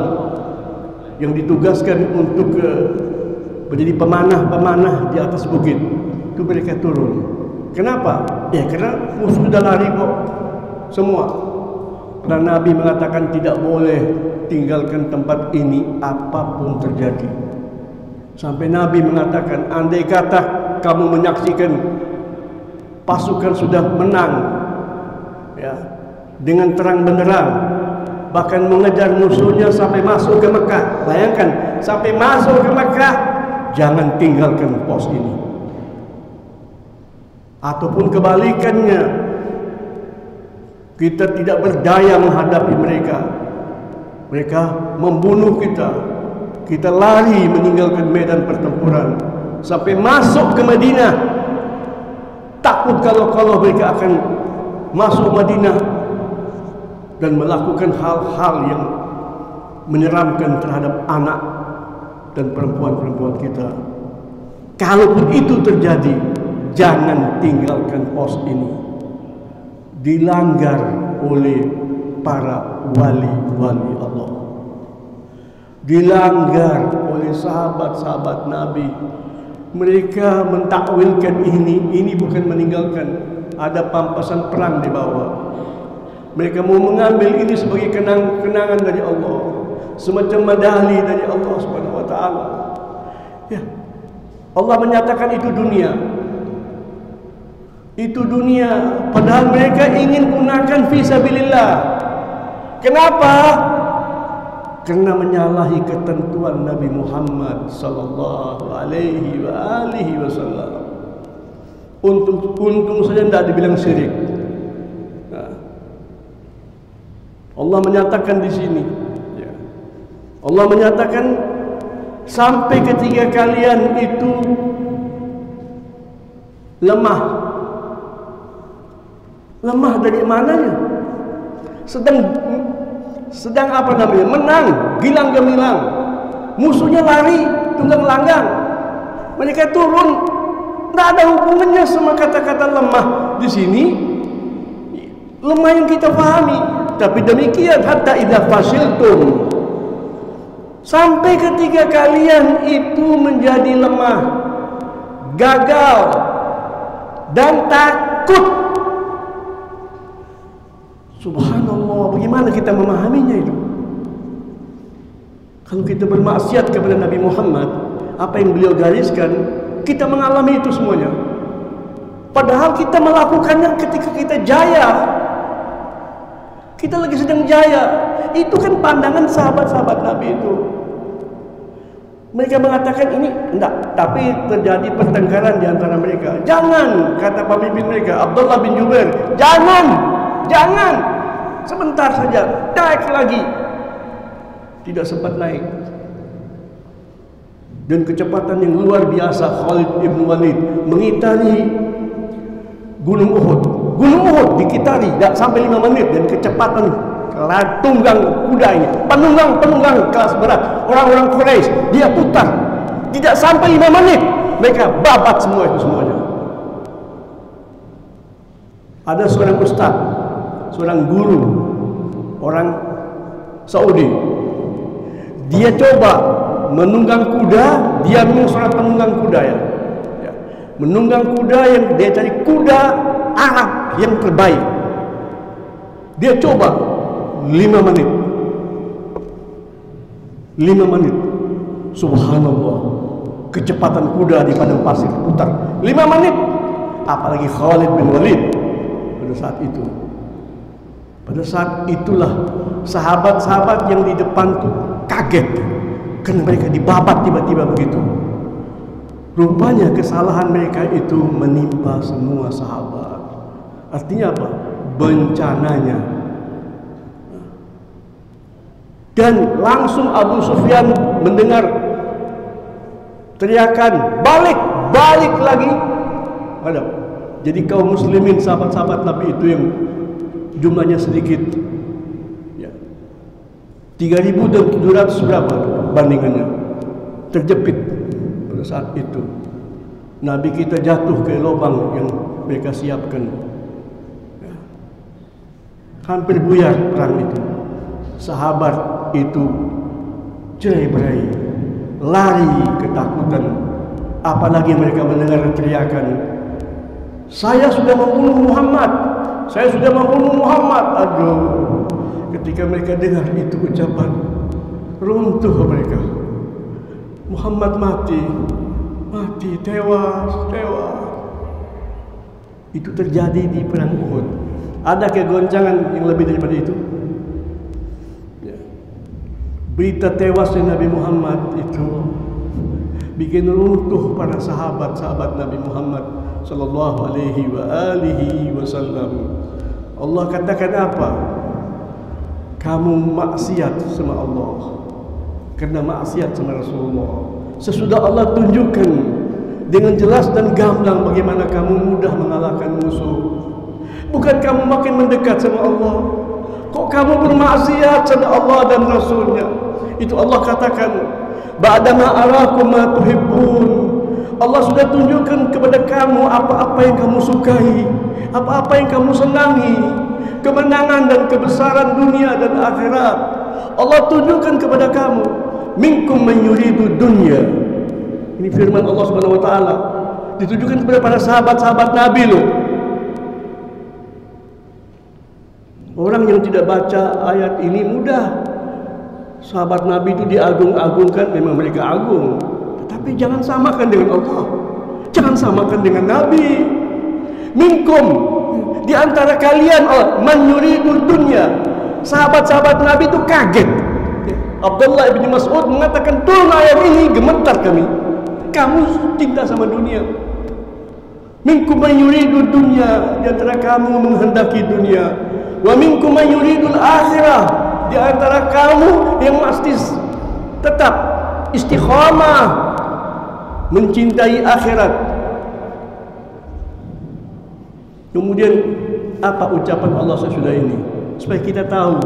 yang ditugaskan untuk menjadi pemanah di atas bukit. Itu mereka turun. Kenapa? Ya karena musuh sudah lari kok semua. Karena Nabi mengatakan tidak boleh tinggalkan tempat ini apapun terjadi. Sampai Nabi mengatakan, andai kata kamu menyaksikan pasukan sudah menang, ya, dengan terang benderang, bahkan mengejar musuhnya sampai masuk ke Mekah. Bayangkan, sampai masuk ke Mekah, jangan tinggalkan pos ini. Ataupun kebalikannya, kita tidak berdaya menghadapi mereka. Mereka membunuh kita. Kita lari meninggalkan medan pertempuran sampai masuk ke Madinah. Takut kalau mereka akan masuk Madinah dan melakukan hal-hal yang menyeramkan terhadap anak dan perempuan-perempuan kita. Kalaupun itu terjadi, jangan tinggalkan pos ini. Dilanggar oleh para wali-wali Allah, dilanggar oleh sahabat-sahabat Nabi. Mereka mentakwilkan ini bukan meninggalkan, ada pampasan perang di bawah. Mereka mau mengambil ini sebagai kenangan dari Allah, semacam medali dari Allah Subhanahu wa taala. Ya. Allah menyatakan itu dunia. Itu dunia, padahal mereka ingin gunakan fisabilillah. Kenapa? karena menyalahi ketentuan Nabi Muhammad sallallahu alaihi wasallam. Untung saja tidak dibilang syirik. Nah, Allah menyatakan di sini, ya. Allah menyatakan sampai ketika kalian itu lemah. Lemah dari mananya? Sedang apa namanya? Menang, gilang gemilang. Musuhnya lari, tunggang langgang. Mereka turun. Tidak ada hubungannya sama kata-kata lemah di sini. Lemah yang kita pahami. Tapi demikian, hatta idza fasiltum, sampai ketika kalian itu menjadi lemah, gagal, dan takut. Subhanallah, bagaimana kita memahaminya itu? Kalau kita bermaksiat kepada Nabi Muhammad, apa yang beliau gariskan, kita mengalami itu semuanya. Padahal kita melakukannya ketika kita jaya. Kita lagi sedang jaya. Itu kan pandangan sahabat-sahabat Nabi itu. Mereka mengatakan ini enggak, tapi terjadi pertengkaran di antara mereka. Jangan, kata pemimpin mereka, Abdullah bin Jubair, jangan. Sebentar saja, naik lagi. Tidak sempat naik. Dan kecepatan yang luar biasa Khalid ibn Walid mengitari Gunung Uhud. Gunung Uhud dikitari tidak sampai 5 menit, dan kecepatan tunggang kuda ini, penunggang kelas berat, orang-orang Quraisy, dia putar. Tidak sampai 5 menit mereka babat semua itu semuanya. Ada seorang ustaz, seorang guru, orang Saudi. Dia coba menunggang kuda, dia memang seorang penunggang kuda ya. Menunggang kuda yang dia cari kuda Arab yang terbaik. Dia coba 5 menit. 5 menit. Subhanallah. Kecepatan kuda di padang pasir putar 5 menit. Apalagi Khalid bin Walid pada saat itu. Pada saat itulah sahabat-sahabat yang di depan tuh kaget. Karena mereka dibabat tiba-tiba begitu. Rupanya kesalahan mereka itu menimpa semua sahabat. Artinya apa? Bencananya. Dan langsung Abu Sufyan mendengar teriakan, balik lagi. Ada. Jadi kaum muslimin, sahabat-sahabat Nabi itu yang jumlahnya sedikit, ya, 3.700 berapa bandingannya, terjepit pada saat itu. Nabi kita jatuh ke lubang yang mereka siapkan, ya. Hampir buyar perang itu. Sahabat itu cerai-berai, lari ketakutan. Apalagi mereka mendengar teriakan, saya sudah membunuh Muhammad, saya sudah membunuh Muhammad. Aduh, ketika mereka dengar itu ucapan, runtuh mereka. Muhammad mati, tewas. Itu terjadi di perang Uhud. Ada kegoncangan yang lebih daripada itu? Ya. Berita tewasnya Nabi Muhammad itu bikin runtuh para sahabat-sahabat Nabi Muhammad sallallahu alaihi wasallam. Allah katakan apa? Kamu maksiat sama Allah karena maksiat sama Rasulullah. Sesudah Allah tunjukkan dengan jelas dan gamblang bagaimana kamu mudah mengalahkan musuh. Bukan kamu makin mendekat sama Allah, kok kamu bermaksiat sama Allah dan Rasulnya. Itu Allah katakan, ba'dama arakum ma tuhibbun. Allah sudah tunjukkan kepada kamu apa-apa yang kamu sukai, apa-apa yang kamu senangi, kemenangan dan kebesaran dunia dan akhirat. Allah tunjukkan kepada kamu, minkum man yuridu dunya. Ini firman Allah Subhanahu wa taala ditujukan kepada para sahabat-sahabat Nabi loh. Orang yang tidak baca ayat ini mudah. Sahabat Nabi itu diagung-agungkan, memang mereka agung. Tetapi jangan samakan dengan Allah. Jangan samakan dengan Nabi. Minkum, di antara kalian man yuridul dunya. Sahabat-sahabat Nabi itu kaget. Abdullah bin Mas'ud mengatakan, turun ayat ini, gemetar kami. Kamu cinta sama dunia. Minkum man yuridu dunya, di antara kamu menghendaki dunia. Wa minkum man yuridul akhirah, di antara kamu yang mesti tetap istiqamah mencintai akhirat. Kemudian apa ucapan Allah sesudah ini? Supaya kita tahu,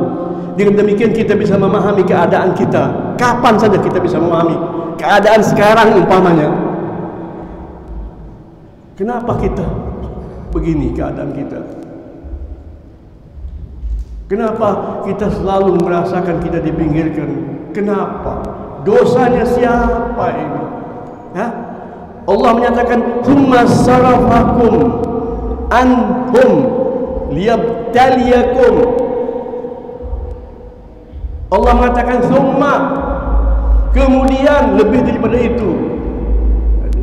dengan demikian kita bisa memahami keadaan kita. Kapan saja kita bisa memahami keadaan sekarang umpamanya. Kenapa kita begini keadaan kita? Kenapa kita selalu merasakan kita dipinggirkan? Kenapa? Dosanya siapa ini? Ya? Allah menyatakan, "Tsumma sarafakum anhum liyabtaliyakum." Allah mengatakan summa, kemudian lebih daripada itu.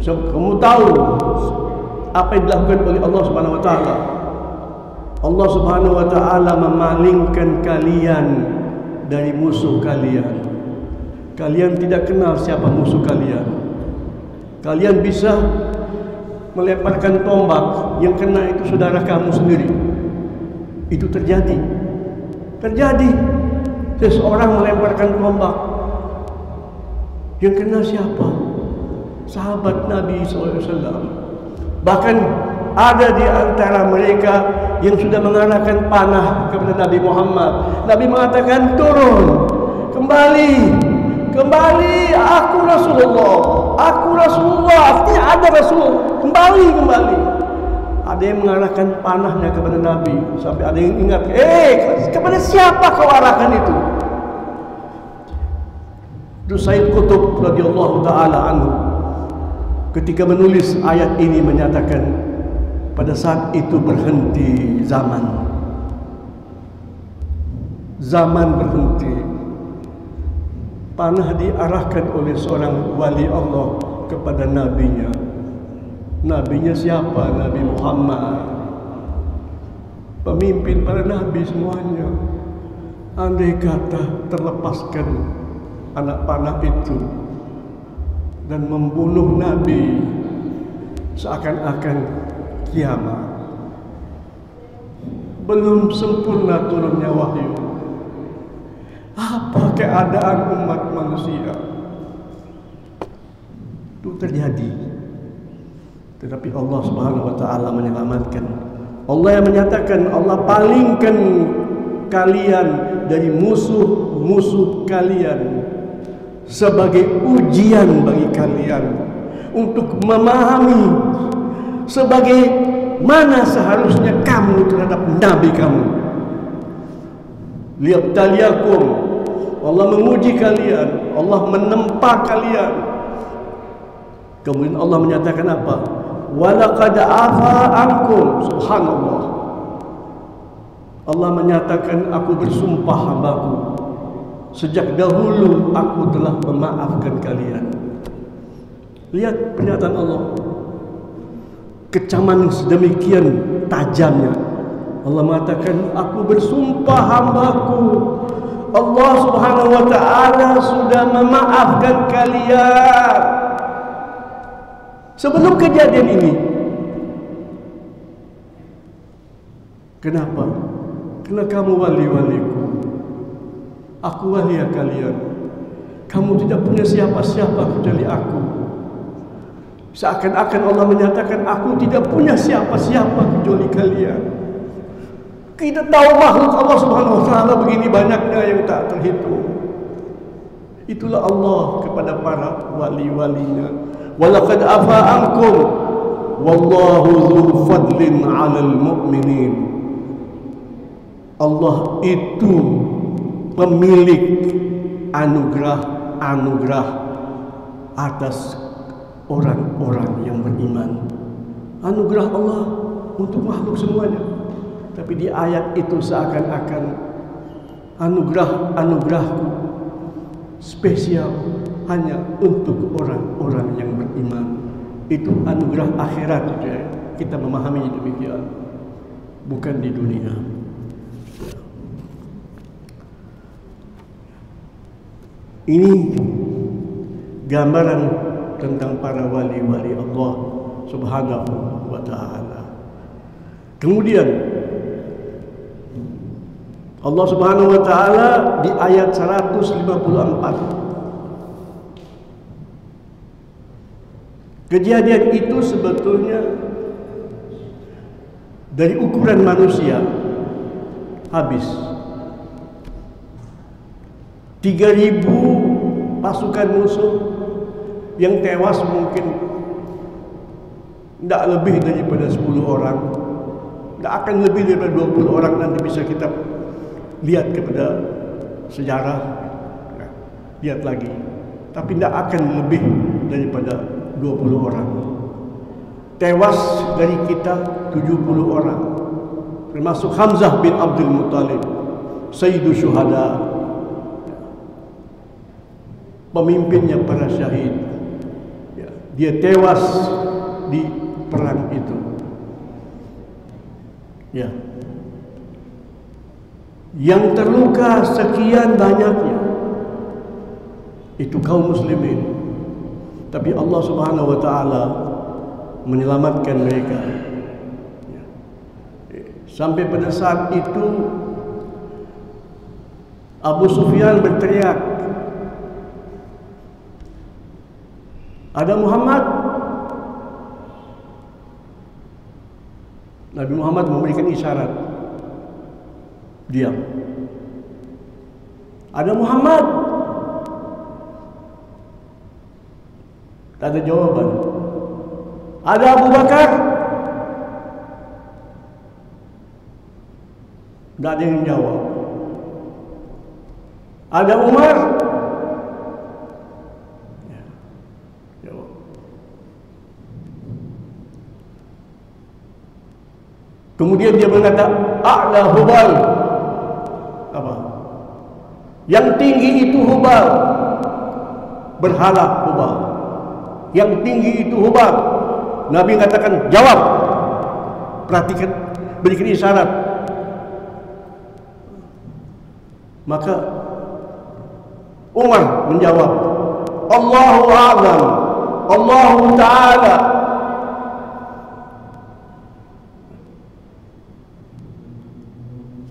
Kamu tahu apa yang dilakukan oleh Allah Subhanahu wa taala. Allah Subhanahu wa taala memalingkan kalian dari musuh kalian. Kalian tidak kenal siapa musuh kalian. Kalian bisa melemparkan tombak, yang kena itu saudara kamu sendiri. Itu terjadi. Seseorang melemparkan tombak, yang kena siapa? Sahabat Nabi SAW. Bahkan ada di antara mereka yang sudah mengarahkan panah kepada Nabi Muhammad. Nabi mengatakan, turun, kembali, aku Rasulullah, artinya ada Rasul, kembali. Ada yang mengarahkan panahnya kepada Nabi, sampai ada yang ingat, kepada siapa kau arahkan itu? Itu Sayyid Qutb radhiyallahu taala anhu ketika menulis ayat ini menyatakan, pada saat itu berhenti zaman berhenti. Panah diarahkan oleh seorang wali Allah kepada nabinya. Nabinya siapa? Nabi Muhammad, pemimpin para nabi semuanya. Andai kata terlepaskan anak panah itu dan membunuh Nabi, seakan-akan kiamat. Belum sempurna turunnya wahyu. Apa keadaan umat manusia? Itu terjadi. Tetapi Allah Subhanahu wa taala menyelamatkan. Allah yang menyatakan, Allah palingkan kalian dari musuh-musuh kalian sebagai ujian bagi kalian untuk memahami sebagaimana seharusnya kamu terhadap nabi kamu. Liyabtaliyakum, Allah menguji kalian, Allah menempa kalian. Kemudian Allah menyatakan apa? Walaqad afa ankum, subhanallah. Allah menyatakan, aku bersumpah hambaku, sejak dahulu aku telah memaafkan kalian. Lihat pernyataan Allah, kecaman sedemikian tajamnya. Allah mengatakan, aku bersumpah hambaku, Allah Subhanahu wa ta'ala sudah memaafkan kalian. Sebelum kejadian ini. Kenapa? Karena kamu wali-waliku, aku wali kalian. Kamu tidak punya siapa-siapa kecuali aku. Seakan-akan Allah menyatakan, aku tidak punya siapa-siapa kecuali kalian. Kita tahu makhluk Allah Subhanahu wa ta'ala begini banyaknya yang tak terhitung. Itulah Allah kepada para wali-walinya. Walaqad afa ankum wallahu dzu fadlin 'alal mu'minin. Allah itu pemilik anugerah atas orang-orang yang beriman. Anugerah Allah untuk makhluk semuanya. Tapi di ayat itu seakan-akan anugerahku spesial hanya untuk orang-orang yang beriman. Itu anugerah akhirat, kita memahami demikian, bukan di dunia. Ini gambaran tentang para wali-wali Allah Subhanahu wa ta'ala. Kemudian Allah Subhanahu wa ta'ala di ayat 154, kejadian itu sebetulnya dari ukuran manusia habis. 3.000 pasukan musuh yang tewas mungkin tidak lebih daripada 10 orang, tidak akan lebih daripada 20 orang. Nanti bisa kita lihat kepada sejarah, lihat lagi, tapi tidak akan lebih daripada 20 orang. Tewas dari kita 70 orang, termasuk Hamzah bin Abdul Muttalib, Sayyidu Syuhada, pemimpinnya para syahid. Dia tewas di perang itu. Ya. Yang terluka sekian banyaknya itu kaum muslimin. Tapi Allah Subhanahu wa ta'ala menyelamatkan mereka. Sampai pada saat itu Abu Sufyan berteriak, "Ada Muhammad." Nabi Muhammad memberikan isyarat, diam. "Ada Muhammad." Tak ada jawaban. "Ada Abu Bakar." Tak ada yang jawab. "Ada Umar." Jawab. Kemudian dia berkata, "A'la Hubal." Apa? Yang tinggi itu Hubal. Berhala Hubal. Yang tinggi itu Hubal. Nabi katakan, "Jawab." Perhatikan, berikan isyarat. Maka Umar menjawab, "Allahu a'lam, Allahu ta'ala."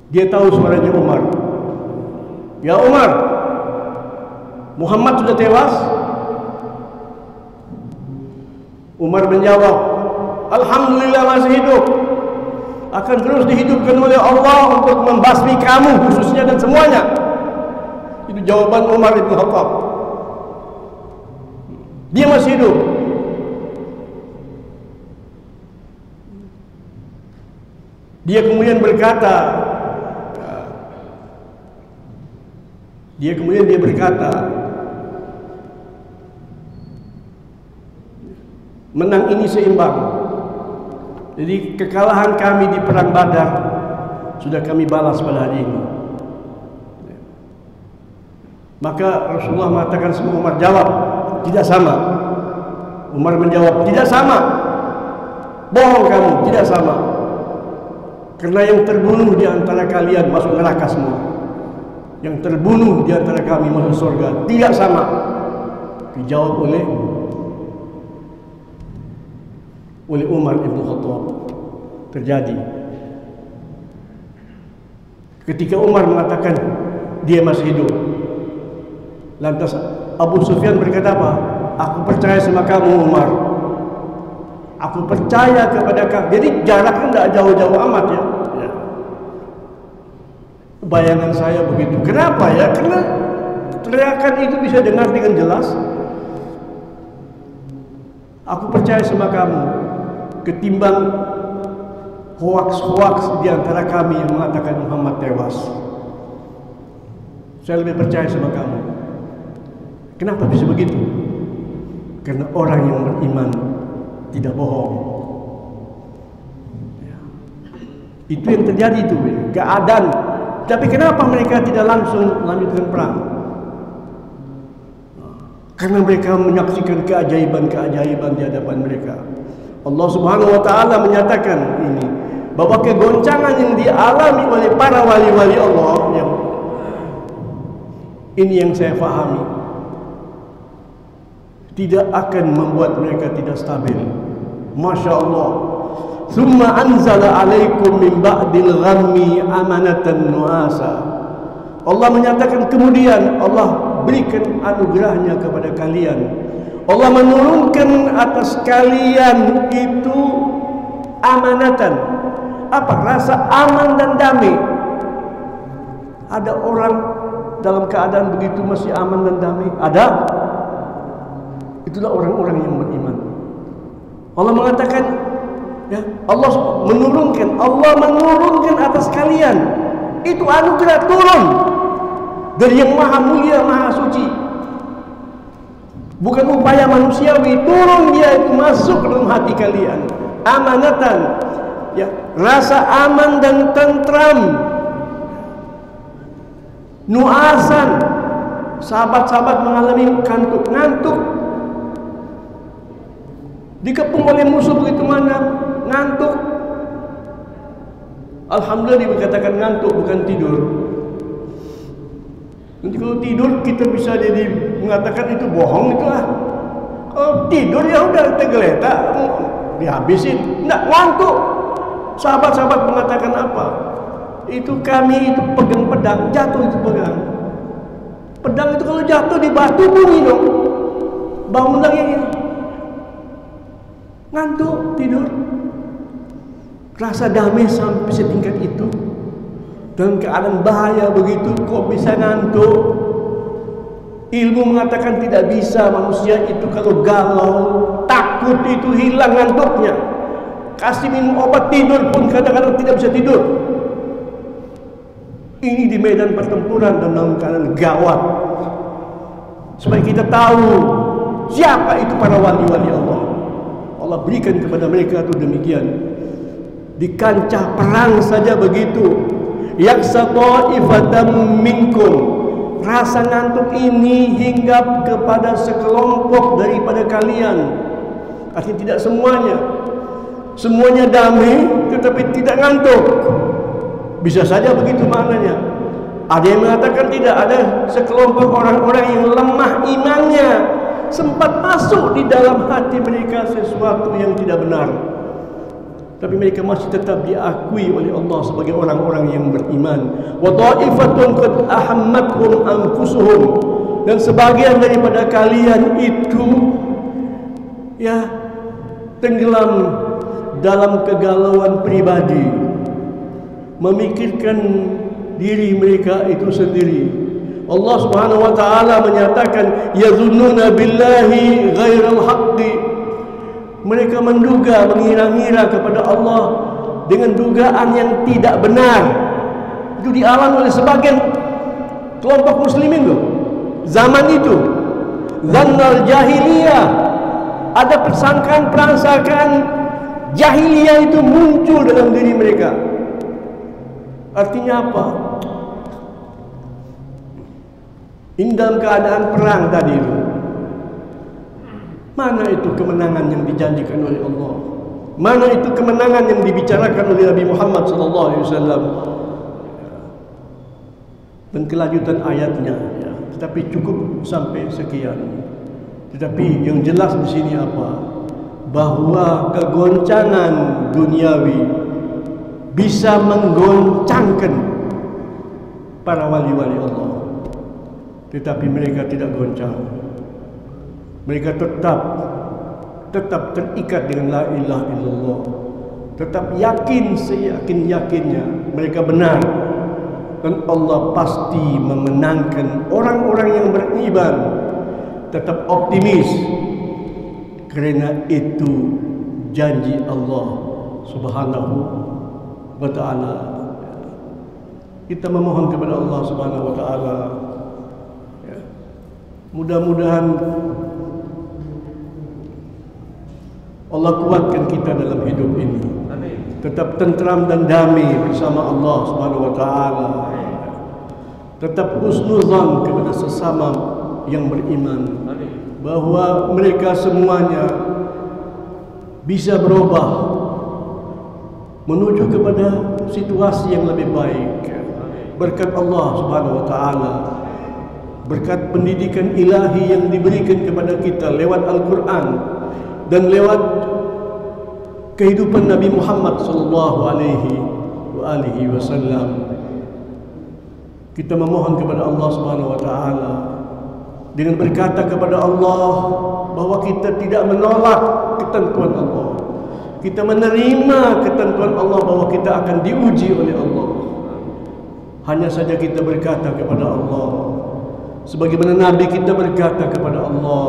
Dia tahu suaranya Umar. "Ya Umar, Muhammad sudah tewas?" Umar menjawab, "Alhamdulillah masih hidup. Akan terus dihidupkan oleh Allah untuk membasmi kamu khususnya dan semuanya." Itu jawaban Umar bin Khattab. Dia masih hidup. Dia kemudian berkata, menang ini seimbang. Jadi kekalahan kami di perang Badar sudah kami balas pada hari ini. Maka Rasulullah mengatakan semua Umar jawab, "Tidak sama." Umar menjawab, "Tidak sama. Bohong kamu, tidak sama. Karena yang terbunuh di antara kalian masuk neraka semua. Yang terbunuh di antara kami masuk surga. Tidak sama." Dijawab oleh Umar bin Khattab. Terjadi. Ketika Umar mengatakan dia masih hidup, lantas Abu Sufyan berkata apa? "Aku percaya sama kamu Umar. Aku percaya kepada kamu." Jadi jaraknya tidak jauh-jauh amat ya. Bayangan saya begitu. Kenapa ya? Karena teriakan itu bisa dengar dengan jelas. "Aku percaya sama kamu ketimbang hoaks-hoaks di antara kami yang mengatakan Muhammad tewas. Saya lebih percaya sama kamu." Kenapa bisa begitu? Karena orang yang beriman tidak bohong. Itu yang terjadi itu, keadaan. Tapi kenapa mereka tidak langsung lanjutkan perang? Karena mereka menyaksikan keajaiban-keajaiban di hadapan mereka. Allah Subhanahu wa ta'ala menyatakan ini, bahwa kegoncangan yang dialami oleh para wali-wali Allah, ini yang saya fahami. tidak akan membuat mereka tidak stabil. Masya Allah. Thumma anzala alaikum min ba'dil ghammi amanatan nuasa. Allah menyatakan kemudian Allah berikan anugerahnya kepada kalian. Allah menurunkan atas kalian itu amanatan. Apa? Rasa aman dan damai. Ada orang dalam keadaan begitu masih aman dan damai? Ada? Itulah orang-orang yang beriman. Allah mengatakan, ya, Allah menurunkan atas kalian itu anugerah turun dari yang maha mulia, maha suci. Bukan upaya manusiawi, turun dia itu masuk ke dalam hati kalian. Amanatan, ya, rasa aman dan tentram. Nuasan, sahabat-sahabat mengalami ngantuk. Dikepung oleh musuh begitu mana, ngantuk. Alhamdulillah dikatakan ngantuk, bukan tidur. Nanti kalau tidur kita bisa jadi mengatakan itu bohong itu ah. Kalau tidur ya udah tergeletak, dihabisin. Enggak, ngantuk. Sahabat-sahabat mengatakan apa? Itu kami itu pegang pedang, jatuh itu pegang. Pedang itu kalau jatuh di batu bunyi dong. Bangun lagi ini. Ngantuk, tidur. Rasa damai sampai setingkat itu. Dalam keadaan bahaya begitu kok bisa ngantuk. Ilmu mengatakan tidak bisa. Manusia itu kalau galau, takut itu hilang ngantuknya. Kasih minum obat tidur pun kadang-kadang tidak bisa tidur. Ini di medan pertempuran dan dalam keadaan gawat. Supaya kita tahu siapa itu para wali-wali Allah. Allah berikan kepada mereka itu demikian. Di kancah perang saja begitu. Yaksa ta'ifatam minkum. Rasa ngantuk ini hinggap kepada sekelompok daripada kalian. Artinya tidak semuanya. Semuanya damai tetapi tidak ngantuk. Bisa saja begitu maknanya. Ada yang mengatakan tidak, ada sekelompok orang-orang yang lemah imannya, sempat masuk di dalam hati mereka sesuatu yang tidak benar, tapi mereka masih tetap diakui oleh Allah sebagai orang-orang yang beriman. Wa ta'ifatun qad ahammathum anfusuhum, dan sebagian daripada kalian itu ya tenggelam dalam kegalauan pribadi, memikirkan diri mereka itu sendiri. Allah Subhanahu wa taala menyatakan yazunnuna billahi ghairal haqqi. Mereka menduga, mengira-ngira kepada Allah dengan dugaan yang tidak benar. Itu dialami oleh sebagian kelompok muslimin loh. Zaman itu zannal jahiliyah, ada persangkaan-persangkaan jahiliyah itu muncul dalam diri mereka. Artinya apa? Ini dalam keadaan perang tadi itu, mana itu kemenangan yang dijanjikan oleh Allah? Mana itu kemenangan yang dibicarakan oleh Nabi Muhammad SAW? Dan kelanjutan ayatnya, ya. Tetapi cukup sampai sekian. Tetapi yang jelas di sini apa? Bahwa kegoncangan duniawi bisa menggoncangkan para wali-wali Allah, tetapi mereka tidak goncang. Mereka tetap terikat dengan la ilaha illallah, tetap yakin seyakin-yakinnya mereka benar, dan Allah pasti memenangkan orang-orang yang beriman. Tetap optimis, karena itu janji Allah Subhanahu wa ta'ala. Kita memohon kepada Allah Subhanahu wa ta'ala, ya, mudah-mudahan Allah kuatkan kita dalam hidup ini. Tetap tentram dan damai bersama Allah Subhanahu wa ta'ala. Tetap husnuzan kepada sesama yang beriman, bahwa mereka semuanya bisa berubah menuju kepada situasi yang lebih baik berkat Allah Subhanahu wa ta'ala. berkat pendidikan ilahi yang diberikan kepada kita lewat Al-Quran dan lewat kehidupan Nabi Muhammad sallallahu alaihi wasallam, kita memohon kepada Allah Subhanahu wa taala dengan berkata kepada Allah bahwa kita tidak menolak ketentuan Allah. Kita menerima ketentuan Allah bahwa kita akan diuji oleh Allah. Hanya saja kita berkata kepada Allah sebagaimana Nabi kita berkata kepada Allah,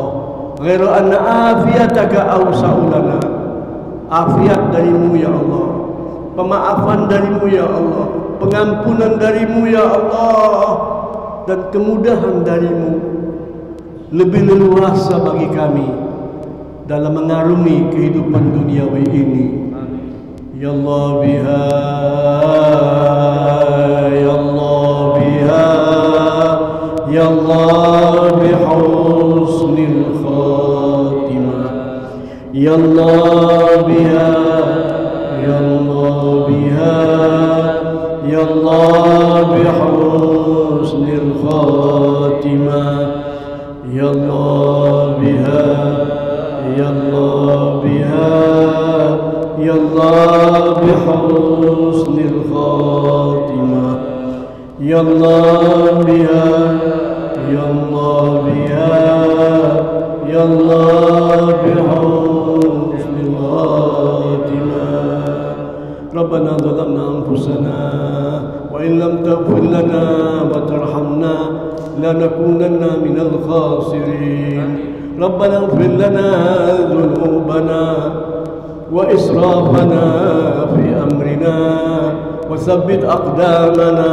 "Ghairu anna afiyataka awsa'u lana." Afiat darimu ya Allah, pemaafan darimu ya Allah, pengampunan darimu ya Allah, dan kemudahan darimu lebih leluasa bagi kami dalam mengarungi kehidupan duniawi ini. Ya Allah biha, ya Allah biha, ya Allah bihusnil khatimah, ya Allah biha, ya Allah biha, ya Allah bihusnil khatimah, ya Allah biha, ya Allah biha, ya Allah bihusnil khatimah, ya Allah biha, ya Allah biha, ya Allah bihusnil khatimah. Rabbana zalamna anfusana wa in lam taghfir lana wa tarhamna lanakunanna minal khasirin. ربنا اغفر لنا ذنوبنا وإسرافنا في أمرنا وثبت أقدامنا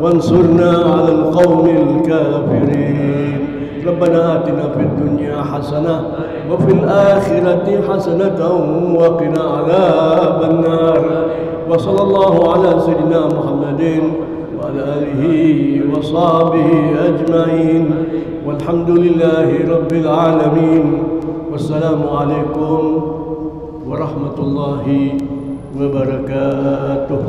وانصرنا على القوم الكافرين. ربنا آتنا في الدنيا حسنة وفي الآخرة حسنة وقنا عذاب النار. وصلى الله على سيدنا محمد وعلى آله وصحبه أجمعين والحمد لله رب العالمين. والسلام عليكم ورحمة الله وبركاته.